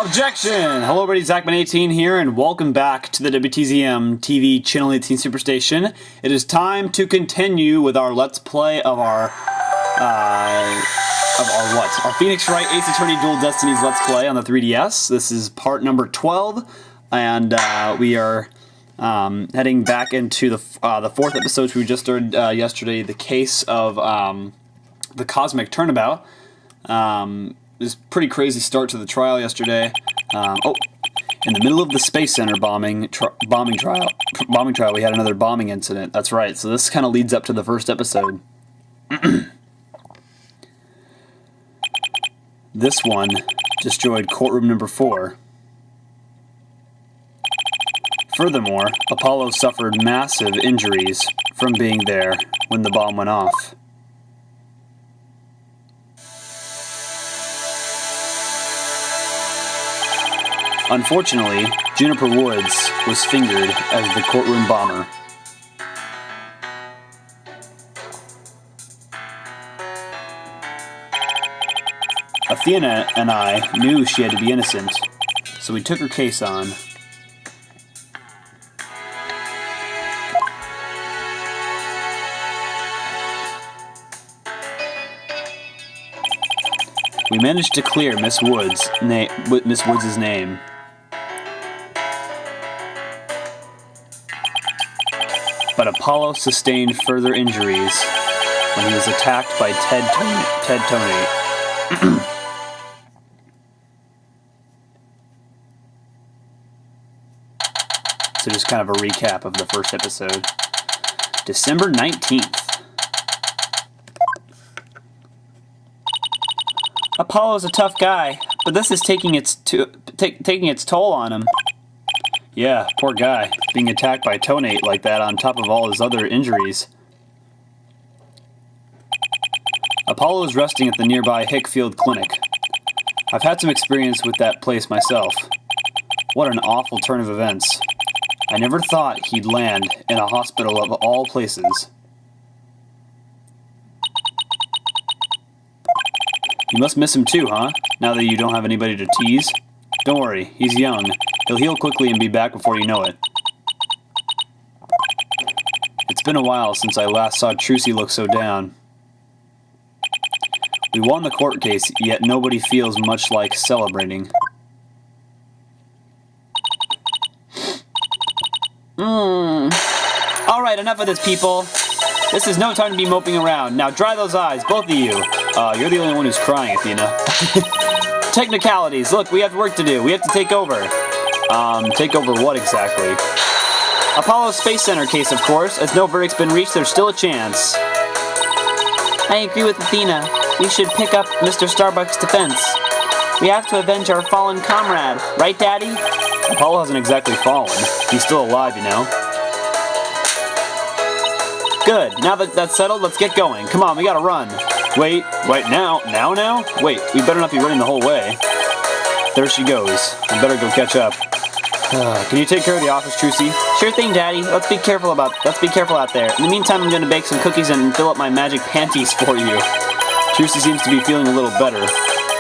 Objection! Hello everybody, Zachman18 here, and welcome back to the WTZM TV Channel 18 Superstation. It is time to continue with our Let's Play of our Phoenix Wright Ace Attorney Dual Destinies Let's Play on the 3DS. This is part number 12, and we are heading back into the fourth episode, which we just started yesterday, the case of the Cosmic Turnabout. It was a pretty crazy start to the trial yesterday. In the middle of the Space Center bombing trial, we had another bombing incident. That's right. So this kind of leads up to the first episode. This one destroyed courtroom number 4. Furthermore, Apollo suffered massive injuries from being there when the bomb went off. Unfortunately, Juniper Woods was fingered as the courtroom bomber. Athena and I knew she had to be innocent, so we took her case on. We managed to clear Miss Woods' name. But Apollo sustained further injuries when he was attacked by Ted Tonate. So just kind of a recap of the first episode. December 19th. Apollo's a tough guy, but this is taking its toll on him. Yeah, poor guy, being attacked by Tonate like that on top of all his other injuries. Apollo is resting at the nearby Hickfield Clinic. I've had some experience with that place myself. What an awful turn of events. I never thought he'd land in a hospital of all places. You must miss him too, huh? Now that you don't have anybody to tease? Don't worry, he's young. He'll heal quickly and be back before you know it. It's been a while since I last saw Trucy look so down. We won the court case, yet nobody feels much like celebrating. Alright, enough of this, people. This is no time to be moping around. Now dry those eyes, both of you. You're the only one who's crying, Athena. Technicalities. Look, we have work to do. We have to take over. Take over what exactly? Apollo Space Center case, of course. As no verdict's been reached, there's still a chance. I agree with Athena. We should pick up Mr. Starbuck's defense. We have to avenge our fallen comrade. Right, Daddy? Apollo hasn't exactly fallen. He's still alive, you know. Good. Now that that's settled, let's get going. Come on, we gotta run. Wait, now? Wait, we better not be running the whole way. There she goes. We better go catch up. Can you take care of the office, Trucy? Sure thing, Daddy. Let's be careful out there. In the meantime, I'm going to bake some cookies and fill up my magic panties for you. Trucy seems to be feeling a little better.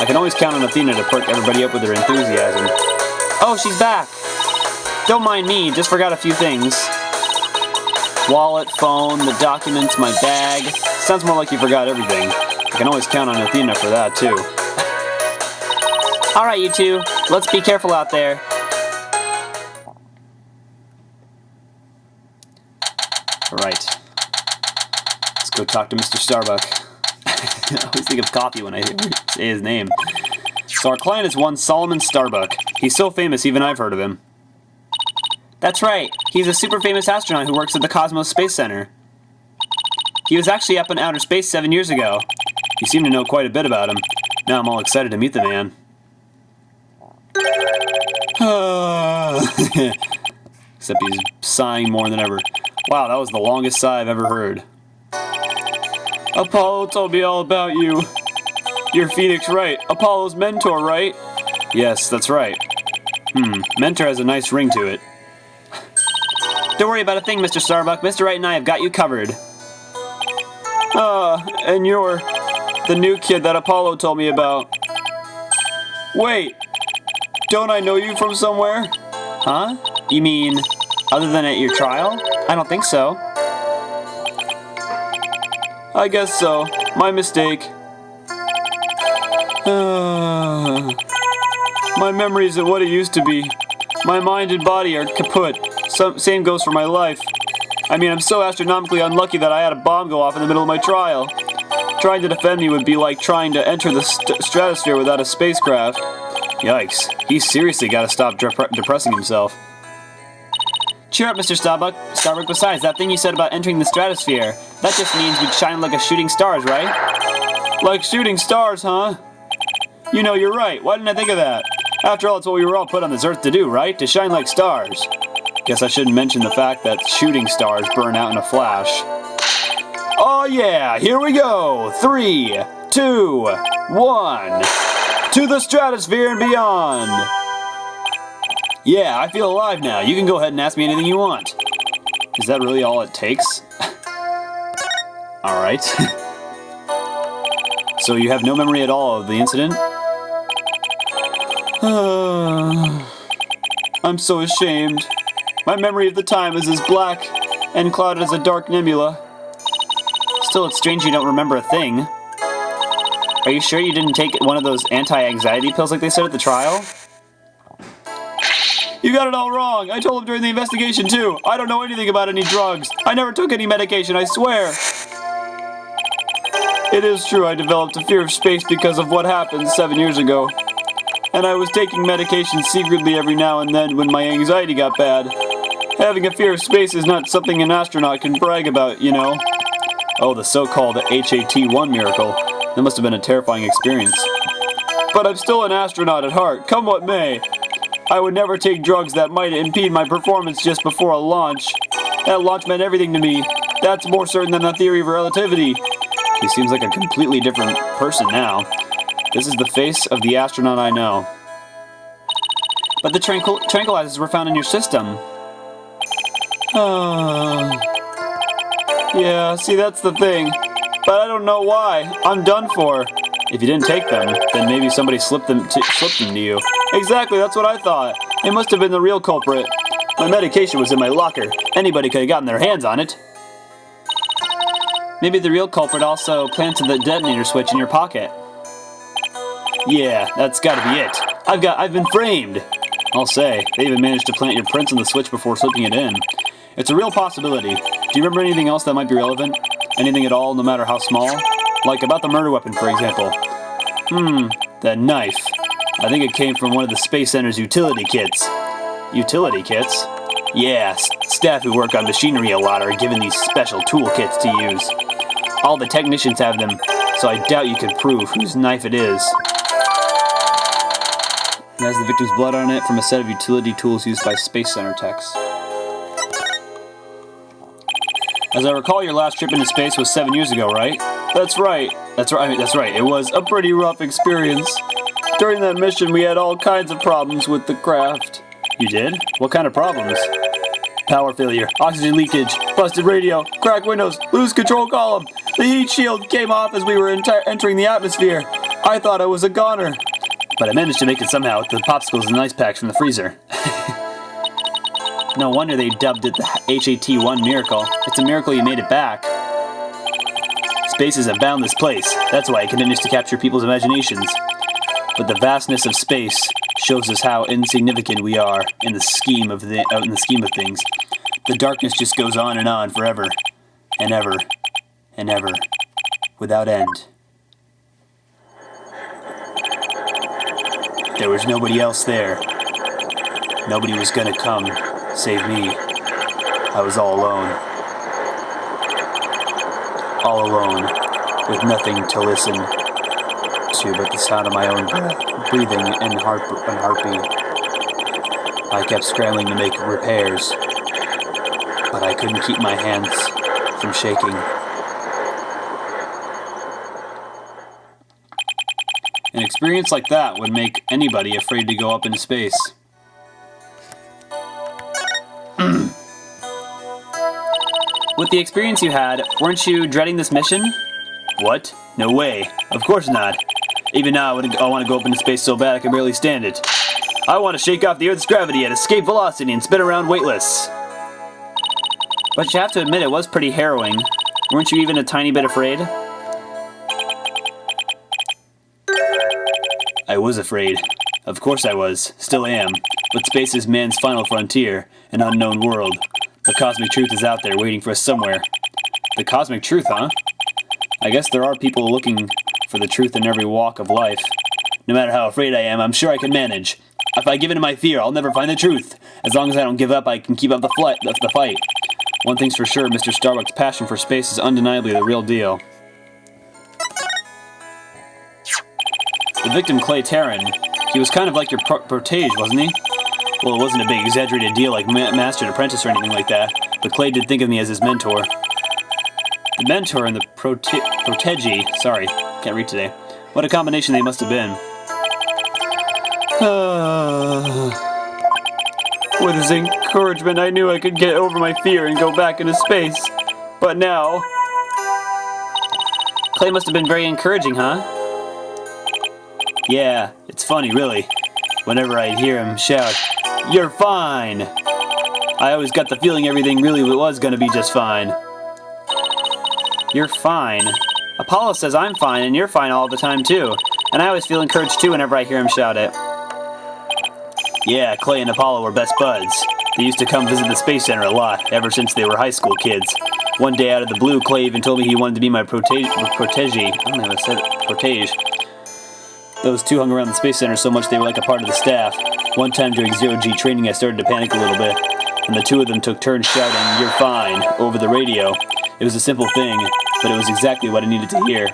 I can always count on Athena to perk everybody up with her enthusiasm. Oh, she's back. Don't mind me, just forgot a few things. Wallet, phone, the documents, my bag. Sounds more like you forgot everything. I can always count on Athena for that, too. Alright, you two. Let's be careful out there. Alright. Let's go talk to Mr. Starbuck. I always think of coffee when I say his name. So our client is one Solomon Starbuck. He's so famous, even I've heard of him. That's right. He's a super famous astronaut who works at the Cosmos Space Center. He was actually up in outer space 7 years ago. You seem to know quite a bit about him. Now I'm all excited to meet the man. Except he's sighing more than ever. Wow, that was the longest sigh I've ever heard. Apollo told me all about you. You're Phoenix Wright, Apollo's mentor, right? Yes, that's right. Mentor has a nice ring to it. Don't worry about a thing, Mr. Starbuck. Mr. Wright and I have got you covered. And you're the new kid that Apollo told me about. Wait, Don't I know you from somewhere? Huh? You mean, other than at your trial? I don't think so. I guess so. My mistake. My memory isn't what it used to be. My mind and body are kaput. Same goes for my life. I mean, I'm so astronomically unlucky that I had a bomb go off in the middle of my trial. Trying to defend me would be like trying to enter the stratosphere without a spacecraft. Yikes. He's seriously got to stop depressing himself. Cheer up, Mr. Starbuck. Besides, that thing you said about entering the stratosphere, that just means we'd shine like a shooting stars, right? Like shooting stars, huh? You know, you're right. Why didn't I think of that? After all, it's what we were all put on this earth to do, right? To shine like stars. Guess I shouldn't mention the fact that shooting stars burn out in a flash. Oh yeah, here we go! 3, 2, 1. To the stratosphere and beyond! Yeah, I feel alive now. You can go ahead and ask me anything you want. Is that really all it takes? Alright. So you have no memory at all of the incident? I'm so ashamed. My memory of the time is as black and clouded as a dark nebula. Still, it's strange you don't remember a thing. Are you sure you didn't take one of those anti-anxiety pills like they said at the trial? You got it all wrong. I told him during the investigation, too. I don't know anything about any drugs. I never took any medication, I swear. It is true I developed a fear of space because of what happened 7 years ago. And I was taking medication secretly every now and then when my anxiety got bad. Having a fear of space is not something an astronaut can brag about, you know. Oh, the so-called HAT-1 miracle. That must have been a terrifying experience. But I'm still an astronaut at heart, come what may. I would never take drugs that might impede my performance just before a launch. That launch meant everything to me. That's more certain than the theory of relativity. He seems like a completely different person now. This is the face of the astronaut I know. But the tranquilizers were found in your system. Yeah, see, that's the thing. But I don't know why. I'm done for. If you didn't take them, then maybe somebody slipped them to you. Exactly, that's what I thought. It must have been the real culprit. My medication was in my locker. Anybody could have gotten their hands on it. Maybe the real culprit also planted the detonator switch in your pocket. Yeah, that's gotta be it. I've been framed. I'll say, they even managed to plant your prints on the switch before slipping it in. It's a real possibility. Do you remember anything else that might be relevant? Anything at all, no matter how small? Like about the murder weapon, for example. That knife. I think it came from one of the Space Center's utility kits. Utility kits? Yeah, staff who work on machinery a lot are given these special toolkits to use. All the technicians have them, so I doubt you could prove whose knife it is. It has the victim's blood on it from a set of utility tools used by Space Center techs. As I recall, your last trip into space was 7 years ago, right? That's right. That's right. It was a pretty rough experience. During that mission, we had all kinds of problems with the craft. You did? What kind of problems? Power failure, oxygen leakage, busted radio, cracked windows, loose control column. The heat shield came off as we were entering the atmosphere. I thought I was a goner. But I managed to make it somehow with the popsicles and ice packs from the freezer. No wonder they dubbed it the HAT-1 miracle. It's a miracle you made it back. Space is a boundless place. That's why it continues to capture people's imaginations. But the vastness of space shows us how insignificant we are in the scheme of things. The darkness just goes on forever, and ever, and ever, without end. There was nobody else there. Nobody was gonna come save me. I was all alone. All alone, with nothing to listen to but the sound of my own breath, breathing and heartbeat. I kept scrambling to make repairs, but I couldn't keep my hands from shaking. An experience like that would make anybody afraid to go up into space. With the experience you had, weren't you dreading this mission? What? No way. Of course not. Even now, I want to go up into space so bad I can barely stand it. I want to shake off the Earth's gravity at escape velocity and spin around weightless. But you have to admit, it was pretty harrowing. Weren't you even a tiny bit afraid? I was afraid. Of course I was. Still am. But space is man's final frontier, an unknown world. The cosmic truth is out there waiting for us somewhere. The cosmic truth, huh? I guess there are people looking for the truth in every walk of life. No matter how afraid I am, I'm sure I can manage. If I give in to my fear, I'll never find the truth. As long as I don't give up, I can keep up the fight. One thing's for sure, Mr. Starbuck's passion for space is undeniably the real deal. The victim, Clay Terran, he was kind of like your protege, wasn't he? Well, it wasn't a big exaggerated deal like master and apprentice or anything like that, but Clay did think of me as his mentor. The mentor and the protege, sorry, can't read today. What a combination they must have been. With his encouragement, I knew I could get over my fear and go back into space. But now... Clay must have been very encouraging, huh? Yeah, it's funny, really. Whenever I hear him shout, "You're fine!" I always got the feeling everything really was gonna be just fine. You're fine. Apollo says I'm fine, and you're fine all the time, too. And I always feel encouraged, too, whenever I hear him shout it. Yeah, Clay and Apollo were best buds. They used to come visit the Space Center a lot, ever since they were high school kids. One day out of the blue, Clay even told me he wanted to be my protege. I don't know how to say it. Protege. Those two hung around the Space Center so much they were like a part of the staff. One time during zero-G training, I started to panic a little bit. And the two of them took turns shouting, "You're fine," over the radio. It was a simple thing, but it was exactly what I needed to hear.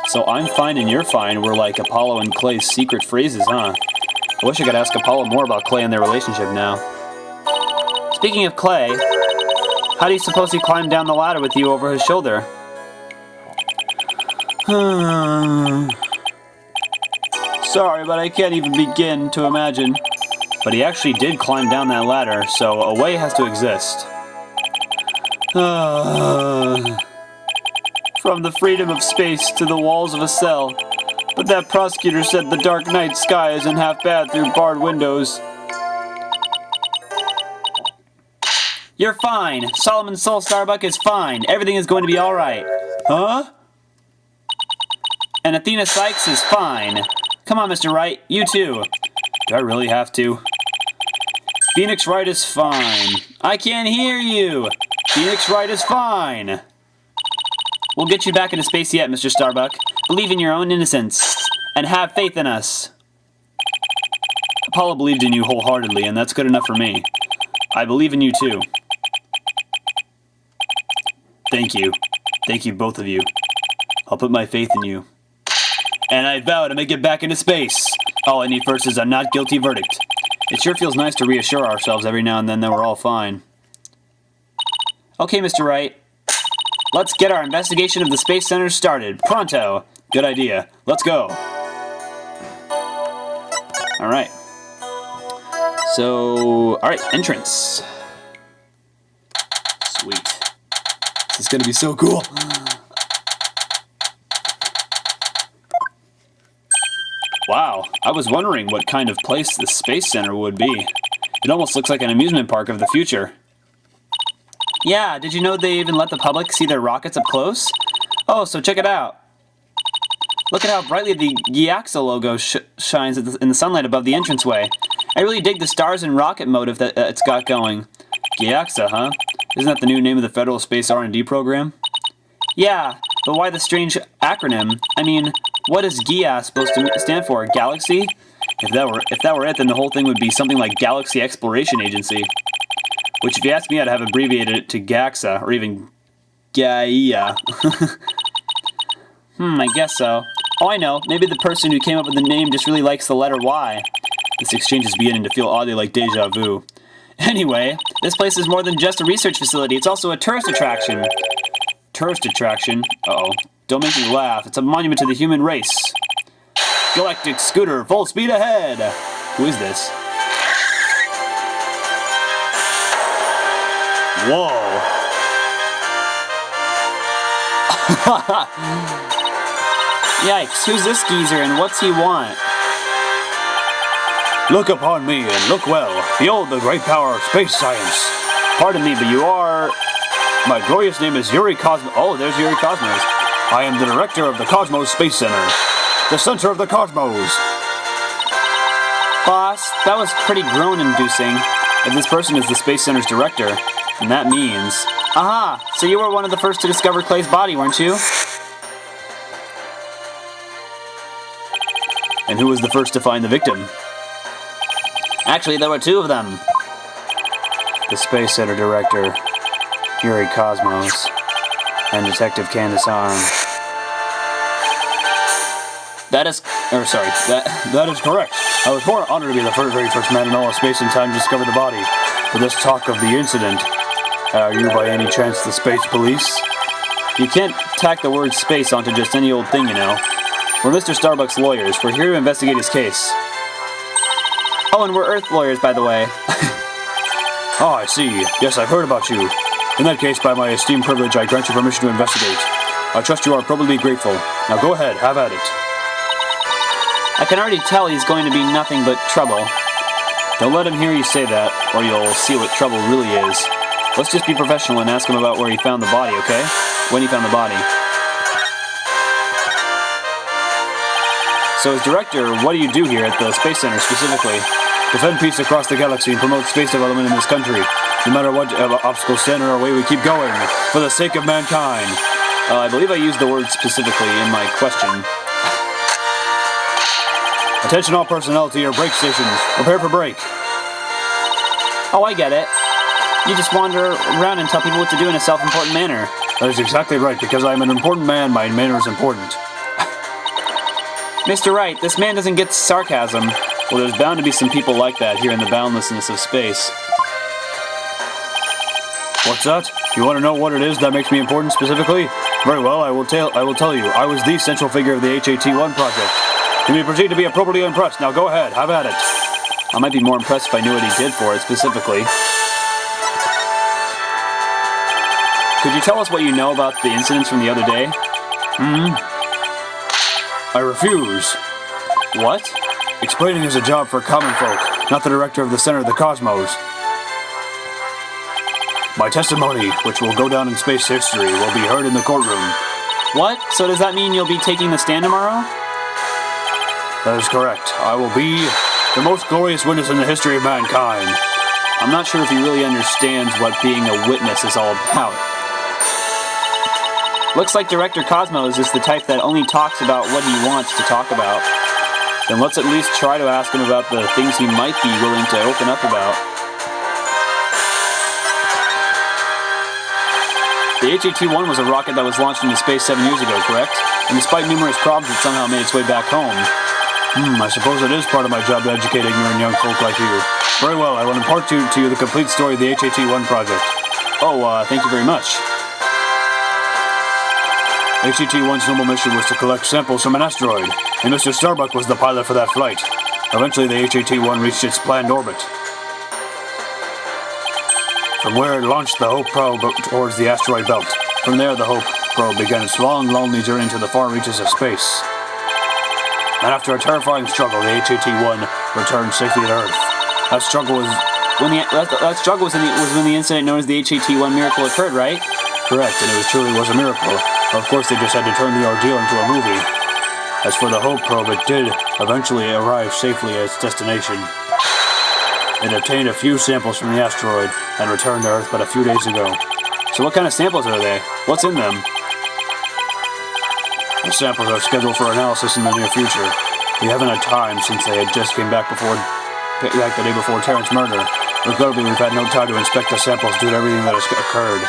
So I'm fine and you're fine were like Apollo and Clay's secret phrases, huh? I wish I could ask Apollo more about Clay and their relationship now. Speaking of Clay, how do you suppose he climbed down the ladder with you over his shoulder? Sorry, but I can't even begin to imagine. But he actually did climb down that ladder, so a way has to exist. From the freedom of space to the walls of a cell. But that prosecutor said the dark night sky isn't half bad through barred windows. You're fine. Solomon Soul Starbuck is fine. Everything is going to be alright. Huh? And Athena Sykes is fine. Come on, Mr. Wright. You too. Do I really have to? Phoenix Wright is fine. I can't hear you. Phoenix Wright is fine. We'll get you back into space yet, Mr. Starbuck. Believe in your own innocence. And have faith in us. Apollo believed in you wholeheartedly, and that's good enough for me. I believe in you too. Thank you. Thank you, both of you. I'll put my faith in you. And I vow to make it back into space. All I need first is a not guilty verdict. It sure feels nice to reassure ourselves every now and then that we're all fine. Okay, Mr. Wright. Let's get our investigation of the Space Center started. Pronto. Good idea. Let's go. Alright. So, alright, entrance. Sweet. This is gonna be so cool. Wow, I was wondering what kind of place the Space Center would be. It almost looks like an amusement park of the future. Yeah, did you know they even let the public see their rockets up close? Oh, so check it out. Look at how brightly the Gyaxa logo shines in the sunlight above the entranceway. I really dig the stars and rocket motive that it's got going. Gyaxa, huh? Isn't that the new name of the Federal Space R&D program? Yeah, but why the strange acronym? I mean, what is GIAS supposed to stand for? Galaxy? If that were it, then the whole thing would be something like Galaxy Exploration Agency. Which, if you ask me, I'd have abbreviated it to GAXA, or even Gaia. I guess so. Oh, I know. Maybe the person who came up with the name just really likes the letter Y. This exchange is beginning to feel oddly like deja vu. Anyway, this place is more than just a research facility. It's also a tourist attraction. Tourist attraction? Uh-oh. Don't make me laugh. It's a monument to the human race. Galactic scooter, full speed ahead! Who is this? Whoa! Yikes, who's this geezer and what's he want? Look upon me and look well. Behold the great power of space science. Pardon me, but you are... My glorious name is Yuri Cosmos. Oh, there's Yuri Cosmos. I am the director of the Cosmos Space Center. The center of the cosmos. Boss, that was pretty groan-inducing. If this person is the Space Center's director, then that means... Aha! So you were one of the first to discover Clay's body, weren't you? And who was the first to find the victim? Actually, there were two of them. The Space Center director, Yuri Cosmos, and Detective Candace Arm. That is correct. I was more honored to be the very first man in all of space and time to discover the body. For this talk of the incident, are you by any chance the space police? You can't tack the word space onto just any old thing, you know. We're Mr. Starbuck's lawyers. We're here to investigate his case. Oh, and we're Earth lawyers, by the way. Oh, I see. Yes, I've heard about you. In that case, by my esteemed privilege, I grant you permission to investigate. I trust you are probably grateful. Now go ahead, have at it. I can already tell he's going to be nothing but trouble. Don't let him hear you say that, or you'll see what trouble really is. Let's just be professional and ask him about where he found the body, okay? When he found the body. So as director, what do you do here at the Space Center specifically? Defend peace across the galaxy and promote space development in this country. No matter what obstacles stand in our way, we keep going. For the sake of mankind. I believe I used the word specifically in my question. Attention all personnel to your break stations. Prepare for break. Oh, I get it. You just wander around and tell people what to do in a self-important manner. That is exactly right. Because I am an important man, my manner is important. Mr. Wright, this man doesn't get sarcasm. Well, there's bound to be some people like that here in the boundlessness of space. What's that? You want to know what it is that makes me important specifically? Very well, I will tell you. I was the central figure of the HAT-1 project. You may proceed to be appropriately impressed. Now go ahead, have at it. I might be more impressed if I knew what he did for it specifically. Could you tell us what you know about the incidents from the other day? I refuse. What? Explaining is a job for common folk, not the director of the Center of the Cosmos. My testimony, which will go down in space history, will be heard in the courtroom. What? So does that mean you'll be taking the stand tomorrow? That is correct. I will be the most glorious witness in the history of mankind. I'm not sure if he really understands what being a witness is all about. Looks like Director Cosmos is the type that only talks about what he wants to talk about. Then let's at least try to ask him about the things he might be willing to open up about. The HAT-1 was a rocket that was launched into space 7 years ago, correct? And despite numerous problems, it somehow made its way back home. I suppose it is part of my job to educate ignorant young folk like you. Very well, I will impart to you the complete story of the HAT-1 project. Oh, thank you very much. HAT-1's noble mission was to collect samples from an asteroid, and Mr. Starbuck was the pilot for that flight. Eventually, the HAT-1 reached its planned orbit. From where it launched the Hope probe towards the asteroid belt. From there, the Hope probe began its long, lonely journey to the far reaches of space. And after a terrifying struggle, the HAT-1 returned safely to Earth. That struggle was when the incident known as the HAT-1 miracle occurred, right? Correct, and it truly was a miracle. Of course, they just had to turn the ordeal into a movie. As for the Hope probe, it did eventually arrive safely at its destination. It obtained a few samples from the asteroid and returned to Earth but a few days ago. So what kind of samples are they? What's in them? The samples are scheduled for analysis in the near future. We haven't had time since they had just came back the day before Terrence's murder. Regrettably, we've had no time to inspect the samples due to everything that has occurred.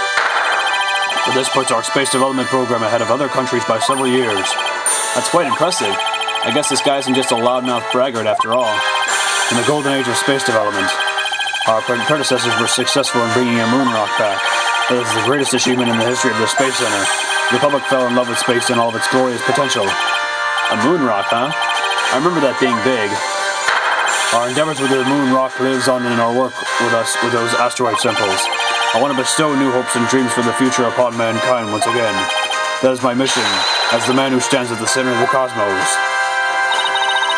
But this puts our space development program ahead of other countries by several years. That's quite impressive. I guess this guy isn't just a loudmouth braggart after all. In the golden age of space development, our predecessors were successful in bringing a moon rock back. That is the greatest achievement in the history of the Space Center. The public fell in love with space and all of its glorious potential. A moon rock, huh? I remember that being big. Our endeavors with the moon rock lives on in our work with those asteroid samples. I want to bestow new hopes and dreams for the future upon mankind once again. That is my mission, as the man who stands at the center of the cosmos.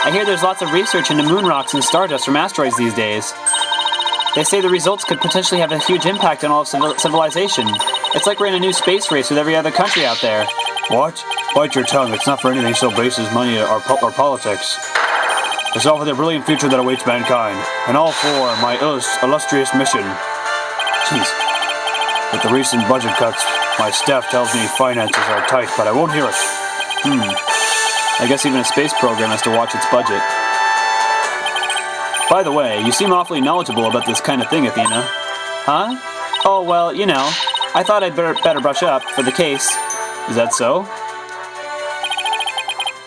I hear there's lots of research into moon rocks and stardust from asteroids these days. They say the results could potentially have a huge impact on all of civilization. It's like we're in a new space race with every other country out there. What? Bite your tongue. It's not for anything so base as money or politics. It's all for the brilliant future that awaits mankind, and all for my illustrious mission. Jeez. With the recent budget cuts, my staff tells me finances are tight, but I won't hear it. I guess even a space program has to watch its budget. By the way, you seem awfully knowledgeable about this kind of thing, Athena. Huh? Oh, well, you know, I thought I'd better brush up for the case. Is that so?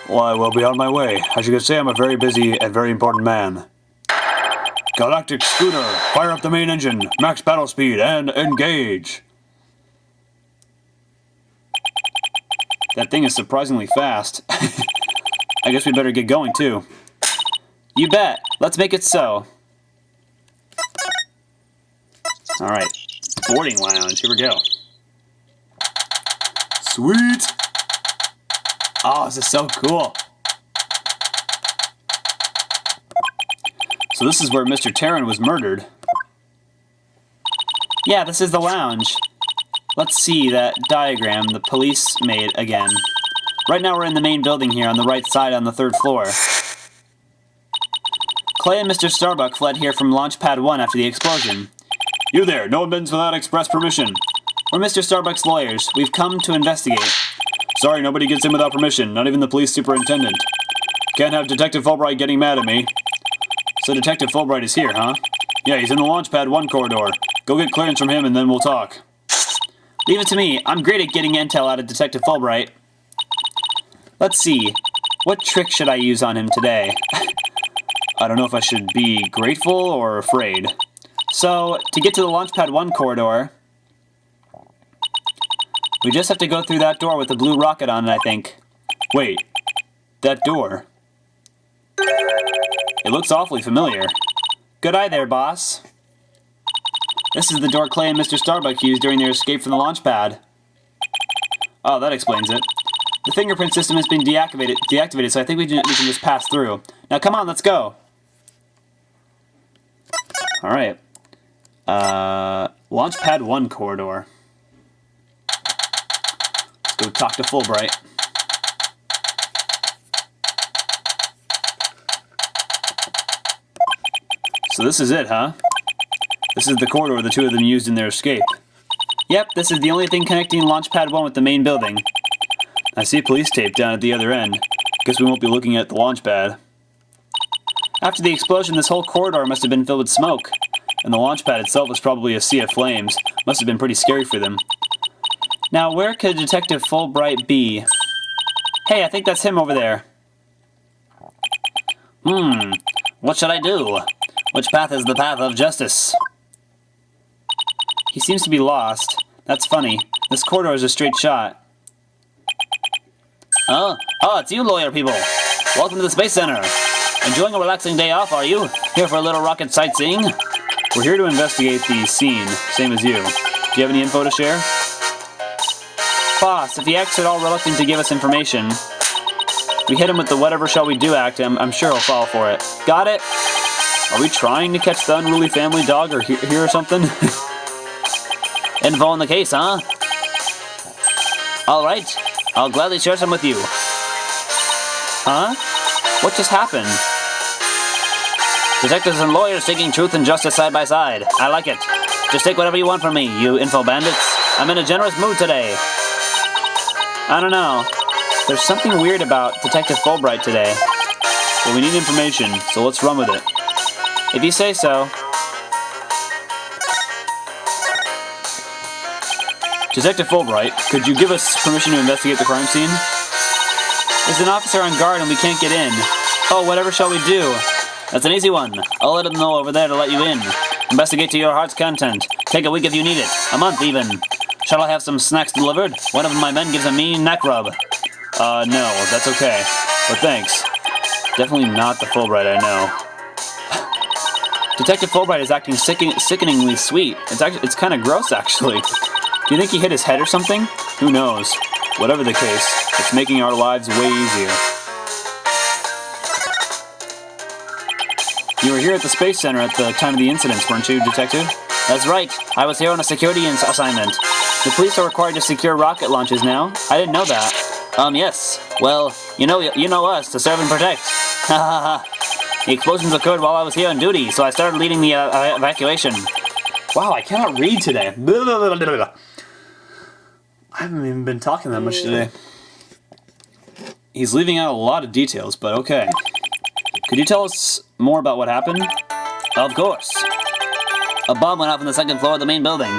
Well, I will be on my way. As you can see, I'm a very busy and very important man. Galactic Scooter, fire up the main engine, max battle speed, and engage! That thing is surprisingly fast. I guess we better get going, too. You bet. Let's make it so. Alright. Boarding lounge. Here we go. Sweet! Oh, this is so cool. So this is where Mr. Terran was murdered. Yeah, this is the lounge. Let's see that diagram the police made again. Right now we're in the main building here on the right side on the 3rd floor. Clay and Mr. Starbuck fled here from Launchpad 1 after the explosion. You there, no admittance without express permission. We're Mr. Starbuck's lawyers. We've come to investigate. Sorry, nobody gets in without permission, not even the police superintendent. Can't have Detective Fulbright getting mad at me. So Detective Fulbright is here, huh? Yeah, he's in the Launchpad 1 corridor. Go get clearance from him and then we'll talk. Leave it to me. I'm great at getting intel out of Detective Fulbright. Let's see. What trick should I use on him today? I don't know if I should be grateful or afraid. So, to get to the Launchpad 1 corridor, we just have to go through that door with the blue rocket on it, I think. Wait, that door? It looks awfully familiar. Good eye there, boss. This is the door Clay and Mr. Starbuck used during their escape from the launch pad. Oh, that explains it. The fingerprint system has been deactivated, so I think we can just pass through. Now, come on, let's go. All right. Launchpad 1 corridor. Let's go talk to Fulbright. So this is it, huh? This is the corridor the two of them used in their escape. Yep, this is the only thing connecting Launchpad 1 with the main building. I see police tape down at the other end. Guess we won't be looking at the launch pad. After the explosion, this whole corridor must have been filled with smoke. And the launch pad itself was probably a sea of flames. Must have been pretty scary for them. Now, where could Detective Fulbright be? Hey, I think that's him over there. What should I do? Which path is the path of justice? He seems to be lost. That's funny. This corridor is a straight shot. Oh, it's you lawyer people. Welcome to the Space Center. Enjoying a relaxing day off, are you? Here for a little rocket sightseeing? We're here to investigate the scene, same as you. Do you have any info to share? Boss, if he acts at all reluctant to give us information, we hit him with the whatever shall we do act, I'm sure he'll fall for it. Got it? Are we trying to catch the unruly family dog or here or something? Info in the case, huh? Alright, I'll gladly share some with you. Huh? What just happened? Detectives and lawyers seeking truth and justice side by side. I like it. Just take whatever you want from me, you info bandits. I'm in a generous mood today. I don't know. There's something weird about Detective Fulbright today. Well, we need information, so let's run with it. If you say so. Detective Fulbright, could you give us permission to investigate the crime scene? There's an officer on guard and we can't get in. Oh, whatever shall we do? That's an easy one. I'll let him know over there to let you in. Investigate to your heart's content. Take a week if you need it. A month even. Shall I have some snacks delivered? One of my men gives a mean neck rub. No, that's okay. But thanks. Definitely not the Fulbright I know. Detective Fulbright is acting sickeningly sweet. It's kind of gross, actually. Do you think he hit his head or something? Who knows? Whatever the case, it's making our lives way easier. You were here at the Space Center at the time of the incidents, weren't you, Detective? That's right. I was here on a security assignment. The police are required to secure rocket launches now. I didn't know that. Yes. Well, you know us, to serve and protect. Ha ha ha. The explosions occurred while I was here on duty, so I started leading the evacuation. Wow, I cannot read today. I haven't even been talking that much today. He's leaving out a lot of details, but okay. Could you tell us more about what happened? Of course. A bomb went off on the second floor of the main building.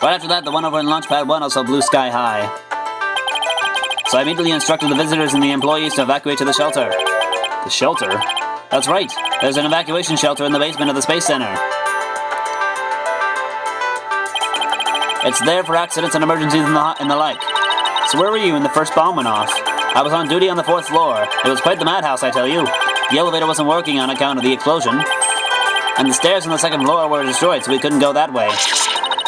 Right after that, the one over in Launch Pad 1 also blew sky high. So I immediately instructed the visitors and the employees to evacuate to the shelter. The shelter? That's right. There's an evacuation shelter in the basement of the Space Center. It's there for accidents and emergencies and the like. So where were you when the first bomb went off? I was on duty on the 4th floor. It was quite the madhouse, I tell you. The elevator wasn't working on account of the explosion. And the stairs on the 2nd floor were destroyed, so we couldn't go that way.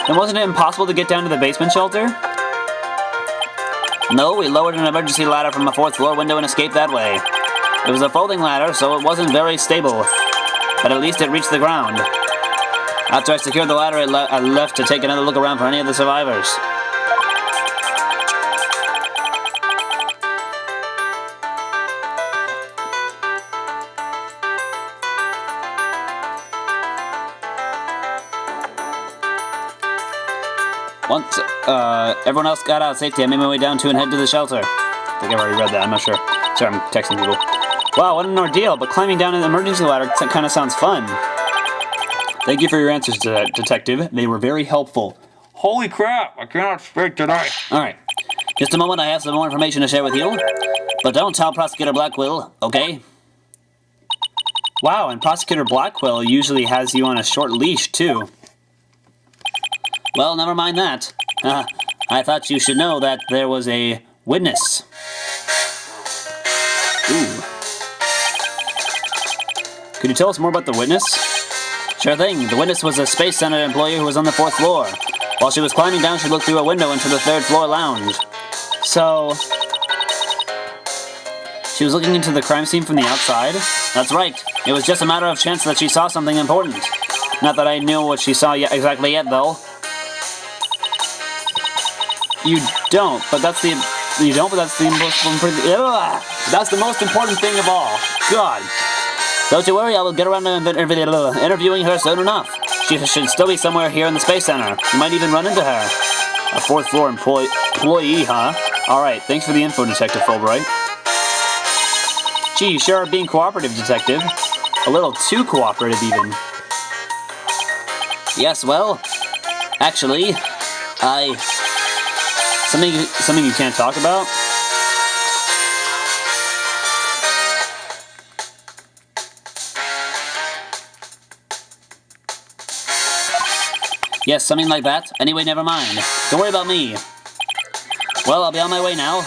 Then wasn't it impossible to get down to the basement shelter? No, we lowered an emergency ladder from a 4th floor window and escaped that way. It was a folding ladder, so it wasn't very stable. But at least it reached the ground. After I secured the ladder, I left to take another look around for any of the survivors. Once everyone else got out of safety, I made my way down to and head to the shelter. I think I've already read that, I'm not sure. Sorry, I'm texting people. Wow, what an ordeal, but climbing down an emergency ladder kind of sounds fun. Thank you for your answers, Detective. They were very helpful. Holy crap, I cannot speak today. Alright, just a moment, I have some more information to share with you. But don't tell Prosecutor Blackwell, okay? Wow, and Prosecutor Blackwell usually has you on a short leash, too. Well, never mind that. I thought you should know that there was a witness. Ooh. Could you tell us more about the witness? Sure thing. The witness was a Space Center employee who was on the 4th floor. While she was climbing down, she looked through a window into the 3rd floor lounge. So... she was looking into the crime scene from the outside? That's right. It was just a matter of chance that she saw something important. Not that I knew what she saw exactly yet, though. You don't, but that's the most important thing of all. God. Don't you worry, I will get around to interviewing her soon enough. She should still be somewhere here in the Space Center. You might even run into her. A 4th floor employee, huh? Alright, thanks for the info, Detective Fulbright. Gee, you sure are being cooperative, Detective. A little too cooperative, even. Yes, well, actually, Something you can't talk about? Yes, something like that. Anyway, never mind. Don't worry about me. Well, I'll be on my way now.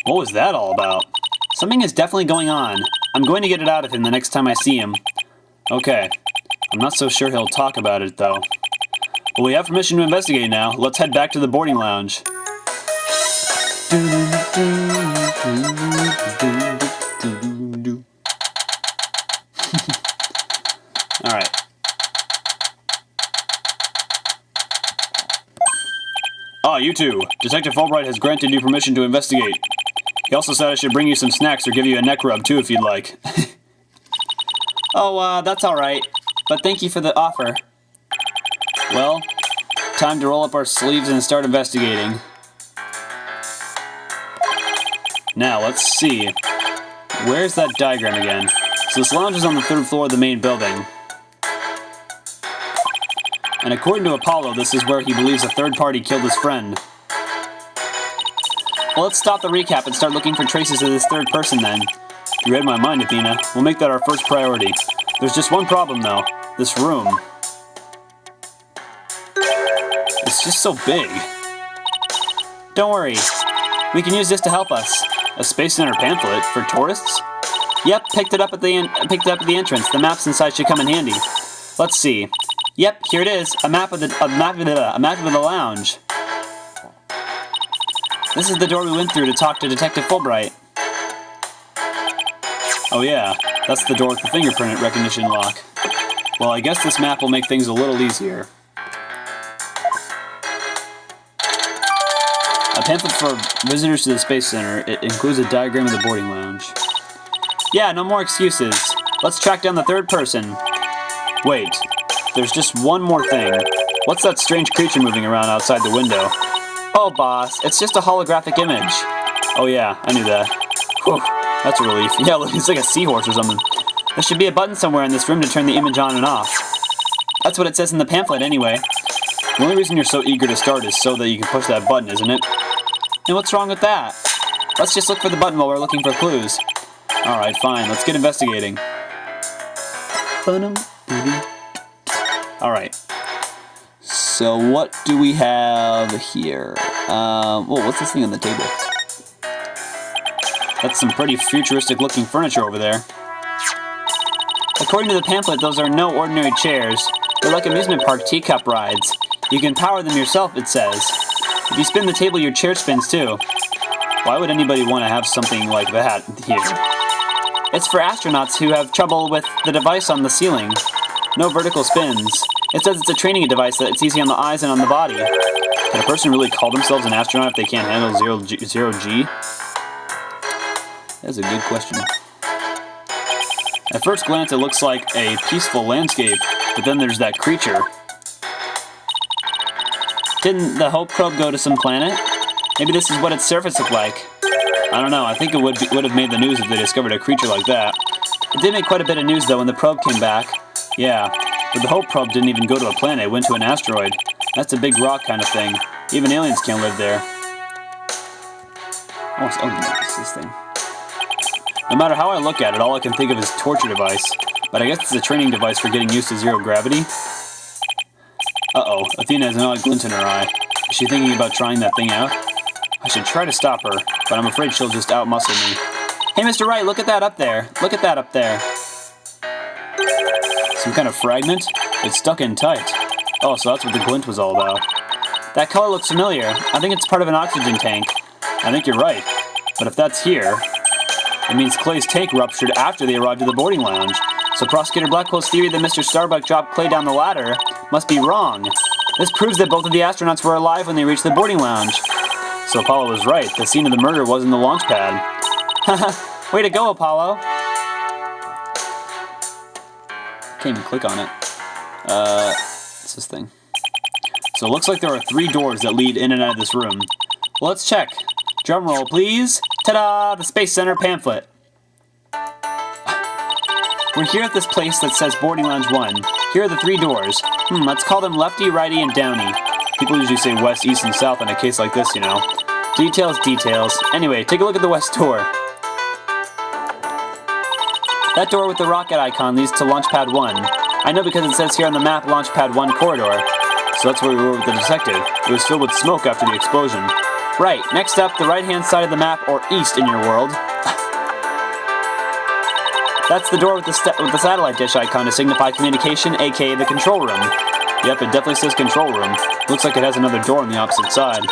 What was that all about? Something is definitely going on. I'm going to get it out of him the next time I see him. Okay. I'm not so sure he'll talk about it, though. Well, we have permission to investigate now. Let's head back to the boarding lounge. Alright. Ah, you two. Detective Fulbright has granted you permission to investigate. He also said I should bring you some snacks or give you a neck rub, too, if you'd like. Oh, that's alright. But thank you for the offer. Well, time to roll up our sleeves and start investigating. Now, let's see. Where's that diagram again? So this lounge is on the 3rd floor of the main building. And according to Apollo, this is where he believes a third party killed his friend. Well, let's stop the recap and start looking for traces of this third person then. You read my mind, Athena. We'll make that our first priority. There's just one problem, though. This room. It's just so big. Don't worry. We can use this to help us. A Space Center pamphlet for tourists? Yep, picked it up at the entrance. The maps inside should come in handy. Let's see. Yep, here it is. A map of the lounge. This is the door we went through to talk to Detective Fulbright. Oh yeah, that's the door with the fingerprint recognition lock. Well, I guess this map will make things a little easier. A pamphlet for visitors to the Space Center. It includes a diagram of the boarding lounge. Yeah, no more excuses. Let's track down the third person. Wait, there's just one more thing. What's that strange creature moving around outside the window? Oh, boss, it's just a holographic image. Oh yeah, I knew that. Whew, that's a relief. Yeah, look, it's like a seahorse or something. There should be a button somewhere in this room to turn the image on and off. That's what it says in the pamphlet anyway. The only reason you're so eager to start is so that you can push that button, isn't it? And what's wrong with that? Let's just look for the button while we're looking for clues. Alright, fine, let's get investigating. Alright. So what do we have here? Whoa, what's this thing on the table? That's some pretty futuristic looking furniture over there. According to the pamphlet, those are no ordinary chairs. They're like amusement park teacup rides. You can power them yourself, it says. If you spin the table, your chair spins too. Why would anybody want to have something like that here? It's for astronauts who have trouble with the device on the ceiling. No vertical spins. It says it's a training device that it's easy on the eyes and on the body. Can a person really call themselves an astronaut if they can't handle zero G? That's a good question. At first glance, it looks like a peaceful landscape, but then there's that creature. Didn't the Hope probe go to some planet? Maybe this is what its surface looked like. I don't know, I think it would have made the news if they discovered a creature like that. It did make quite a bit of news though when the probe came back. Yeah, but the Hope probe didn't even go to a planet, it went to an asteroid. That's a big rock kind of thing. Even aliens can't live there. Oh, what's this thing? No matter how I look at it, all I can think of is torture device. But I guess it's a training device for getting used to zero gravity. Uh-oh, Athena has an odd glint in her eye. Is she thinking about trying that thing out? I should try to stop her, but I'm afraid she'll just outmuscle me. Hey, Mr. Wright, look at that up there. Look at that up there. Some kind of fragment? It's stuck in tight. Oh, so that's what the glint was all about. That color looks familiar. I think it's part of an oxygen tank. I think you're right. But if that's here, it means Clay's tank ruptured after they arrived at the boarding lounge. So Prosecutor Blackwell's theory that Mr. Starbuck dropped Clay down the ladder must be wrong. This proves that both of the astronauts were alive when they reached the boarding lounge. So Apollo was right. The scene of the murder was in the launch pad. Haha, way to go, Apollo. Can't even click on it. What's this thing? So it looks like there are 3 doors that lead in and out of this room. Well, let's check. Drum roll, please. Ta-da! The Space Center pamphlet. We're here at this place that says Boarding Lounge 1. Here are the 3 doors. Let's call them Lefty, Righty, and Downy. People usually say West, East, and South in a case like this, you know. Details, details. Anyway, take a look at the West door. That door with the rocket icon leads to Launchpad 1. I know because it says here on the map Launchpad 1 corridor. So that's where we were with the detective. It was filled with smoke after the explosion. Right, next up, the right-hand side of the map, or east in your world. That's the door with the satellite dish icon to signify communication, aka the control room. Yep, it definitely says control room. Looks like it has another door on the opposite side.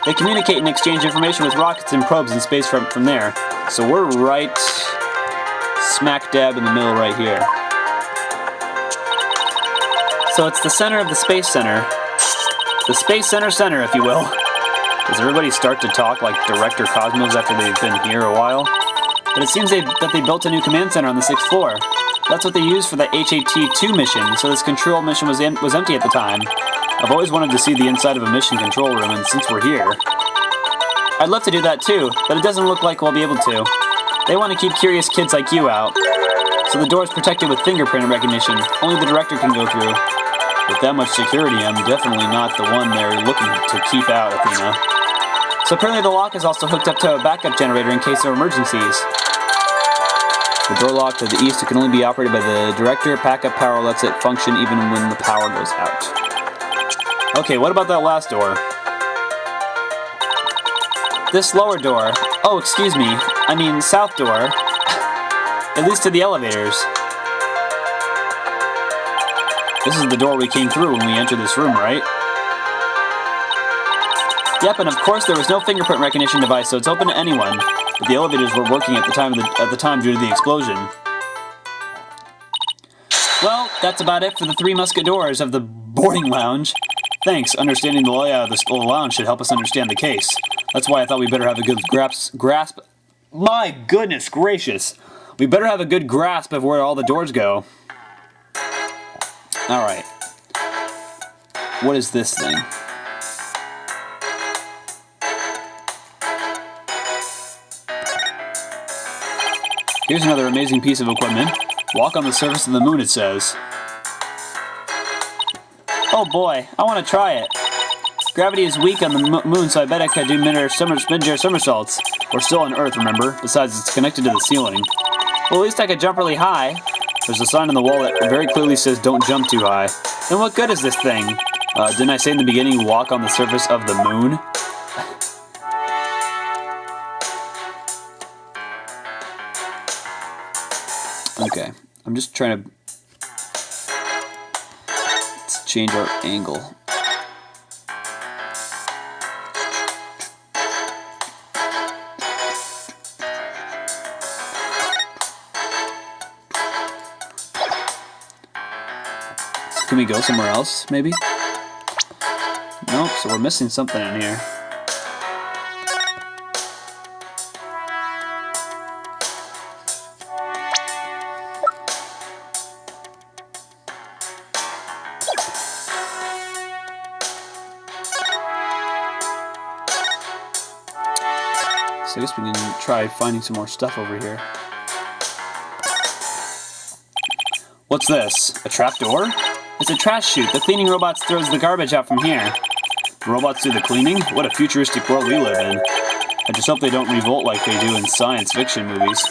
They communicate and exchange information with rockets and probes in space from there. So we're right smack dab in the middle right here. So it's the center of the Space Center. The Space Center, if you will. Does everybody start to talk like Director Cosmos after they've been here a while? But it seems that they built a new command center on the 6th floor. That's what they used for the HAT-2 mission, so this control mission was empty at the time. I've always wanted to see the inside of a mission control room, and since we're here... I'd love to do that too, but it doesn't look like we'll be able to. They want to keep curious kids like you out. So the door's protected with fingerprint recognition. Only the director can go through. With that much security, I'm definitely not the one they're looking to keep out, Athena. So apparently the lock is also hooked up to a backup generator in case of emergencies. The door lock to the east can only be operated by the director. Backup power lets it function even when the power goes out. Okay, what about that last door? This lower door. Oh, excuse me. I mean, south door. It leads to the elevators. This is the door we came through when we entered this room, right? Yep, and of course there was no fingerprint recognition device, so it's open to anyone. But the elevators were working at the time due to the explosion. Well, that's about it for the 3 musketeers of the boarding lounge. Thanks. Understanding the layout of this lounge should help us understand the case. That's why I thought we better have a good grasp. My goodness gracious. We better have a good grasp of where all the doors go. Alright. What is this thing? Here's another amazing piece of equipment. Walk on the surface of the moon, it says. Oh boy, I want to try it. Gravity is weak on the moon, so I bet I could do mid-air somersaults. We're still on Earth, remember? Besides, it's connected to the ceiling. Well, at least I could jump really high. There's a sign on the wall that very clearly says don't jump too high. Then what good is this thing? Didn't I say in the beginning, walk on the surface of the moon? Okay, I'm just trying to... Let's change our angle. Can we go somewhere else, maybe? Nope, so we're missing something in here. So I guess we can try finding some more stuff over here. What's this? A trapdoor? It's a trash chute. The cleaning robots throws the garbage out from here. The robots do the cleaning? What a futuristic world we live in. I just hope they don't revolt like they do in science fiction movies.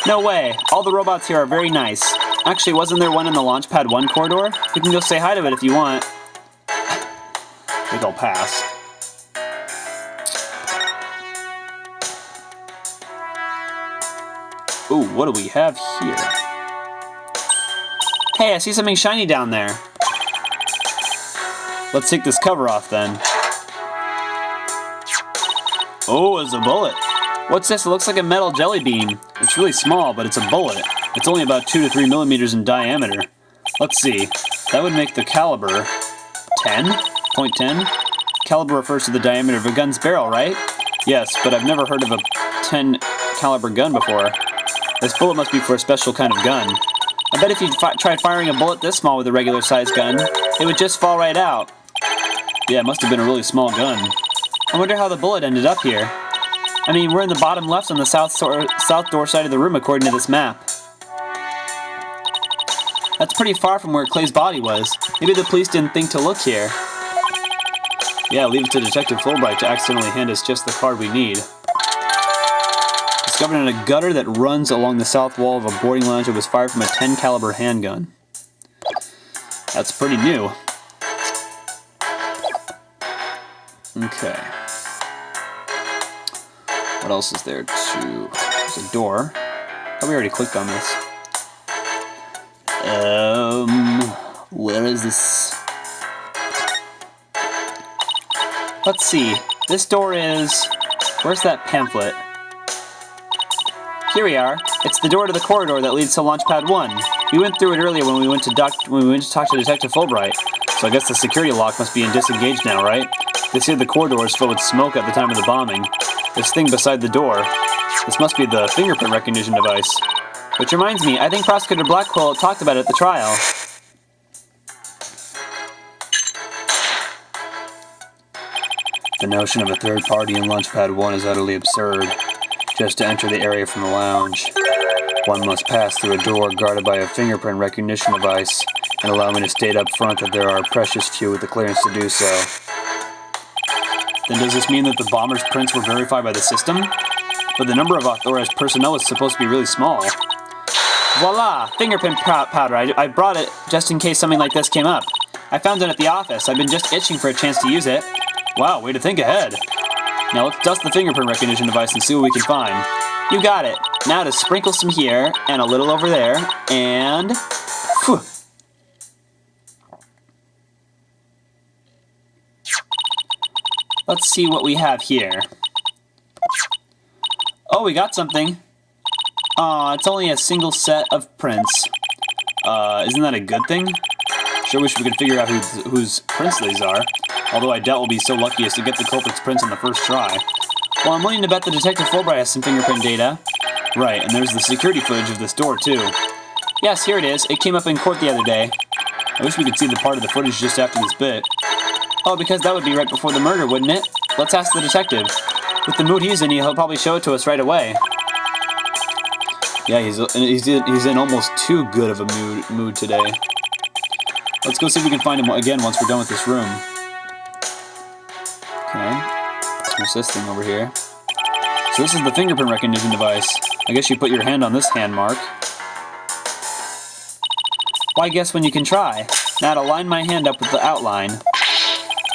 No way. All the robots here are very nice. Actually, wasn't there one in the Launchpad 1 corridor? We can go say hi to it if you want. I think I'll pass. Ooh, what do we have here? Hey, I see something shiny down there. Let's take this cover off then. Oh, it's a bullet. What's this? It looks like a metal jelly bean. It's really small, but it's a bullet. It's only about 2 to 3 millimeters in diameter. Let's see. That would make the caliber 10? .10? Caliber refers to the diameter of a gun's barrel, right? Yes, but I've never heard of a 10 caliber gun before. This bullet must be for a special kind of gun. I bet if you tried firing a bullet this small with a regular sized gun, it would just fall right out. Yeah, it must have been a really small gun. I wonder how the bullet ended up here. I mean, we're in the bottom left on the south door side of the room according to this map. That's pretty far from where Clay's body was. Maybe the police didn't think to look here. Yeah, leave it to Detective Fulbright to accidentally hand us just the card we need. Discovered in a gutter that runs along the south wall of a boarding lounge that was fired from a 10 caliber handgun. That's pretty new. Okay. What else is there to... There's a door. Oh, we already clicked on this. Where is this? Let's see. This door is... Where's that pamphlet? Here we are. It's the door to the corridor that leads to Launchpad 1. We went through it earlier when we went to talk to Detective Fulbright. So I guess the security lock must be disengaged now, right? They say the corridor is filled with smoke at the time of the bombing. This thing beside the door. This must be the fingerprint recognition device. Which reminds me, I think Prosecutor Blackwell talked about it at the trial. The notion of a third party in Launchpad 1 is utterly absurd. Just to enter the area from the lounge, one must pass through a door guarded by a fingerprint recognition device, and allow me to state up front that there are a precious few with the clearance to do so. Then does this mean that the bomber's prints were verified by the system? But the number of authorized personnel is supposed to be really small. Voila! Fingerprint powder. I brought it just in case something like this came up. I found it at the office. I've been just itching for a chance to use it. Wow, way to think ahead. Now let's dust the fingerprint recognition device and see what we can find. You got it. Now to sprinkle some here, and a little over there, and... Phew. Let's see what we have here. Oh, we got something. Aw, it's only a single set of prints. Isn't that a good thing? Sure wish we could figure out whose prints these are. Although I doubt we'll be so lucky as to get the culprit's prints on the first try. Well, I'm willing to bet the Detective Fulbright has some fingerprint data. Right, and there's the security footage of this door, too. Yes, here it is. It came up in court the other day. I wish we could see the part of the footage just after this bit. Oh, because that would be right before the murder, wouldn't it? Let's ask the detective. With the mood he's in, he'll probably show it to us right away. Yeah, he's in almost too good of a mood today. Let's go see if we can find him again once we're done with this room. Okay. There's this thing over here. So this is the fingerprint recognition device. I guess you put your hand on this hand mark. Why guess when you can try? Now to line my hand up with the outline.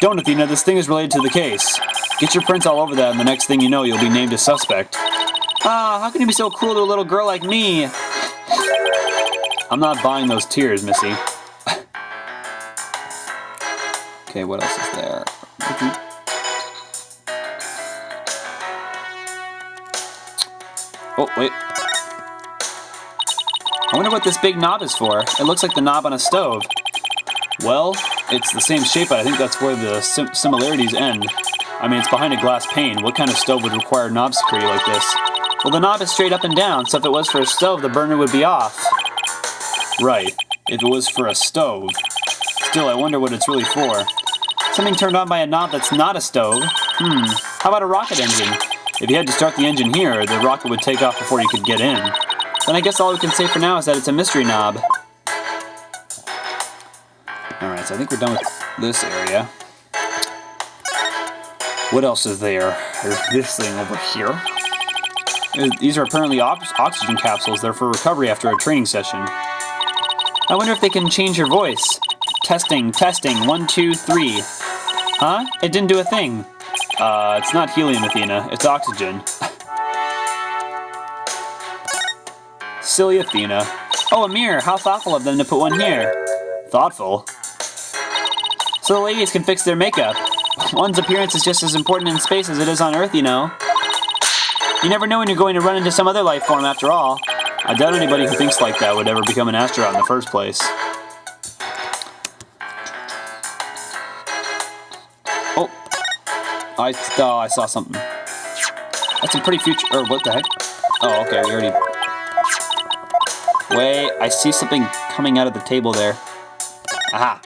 Don't, Athena, this thing is related to the case. Get your prints all over that, and the next thing you know, you'll be named a suspect. Ah, how can you be so cruel to a little girl like me? I'm not buying those tears, Missy. Okay, what else is there? Oh, wait. I wonder what this big knob is for. It looks like the knob on a stove. Well, it's the same shape, but I think that's where the similarities end. I mean, it's behind a glass pane. What kind of stove would require knob security like this? Well, the knob is straight up and down, so if it was for a stove, the burner would be off. Right, if it was for a stove. Still, I wonder what it's really for. Something turned on by a knob that's not a stove? How about a rocket engine? If you had to start the engine here, the rocket would take off before you could get in. Then I guess all we can say for now is that it's a mystery knob. Alright, so I think we're done with this area. What else is there? There's this thing over here. These are apparently oxygen capsules. They're for recovery after a training session. I wonder if they can change your voice. Testing, testing, 1, 2, 3. Huh? It didn't do a thing. It's not helium, Athena. It's oxygen. Silly Athena. Oh, a mirror. How thoughtful of them to put one here. Thoughtful? So the ladies can fix their makeup. One's appearance is just as important in space as it is on Earth, you know. You never know when you're going to run into some other life form after all. I doubt anybody who thinks like that would ever become an astronaut in the first place. Oh. I saw something. That's a pretty future... Or what the heck? Oh, okay, we already... Wait, I see something coming out of the table there. Aha.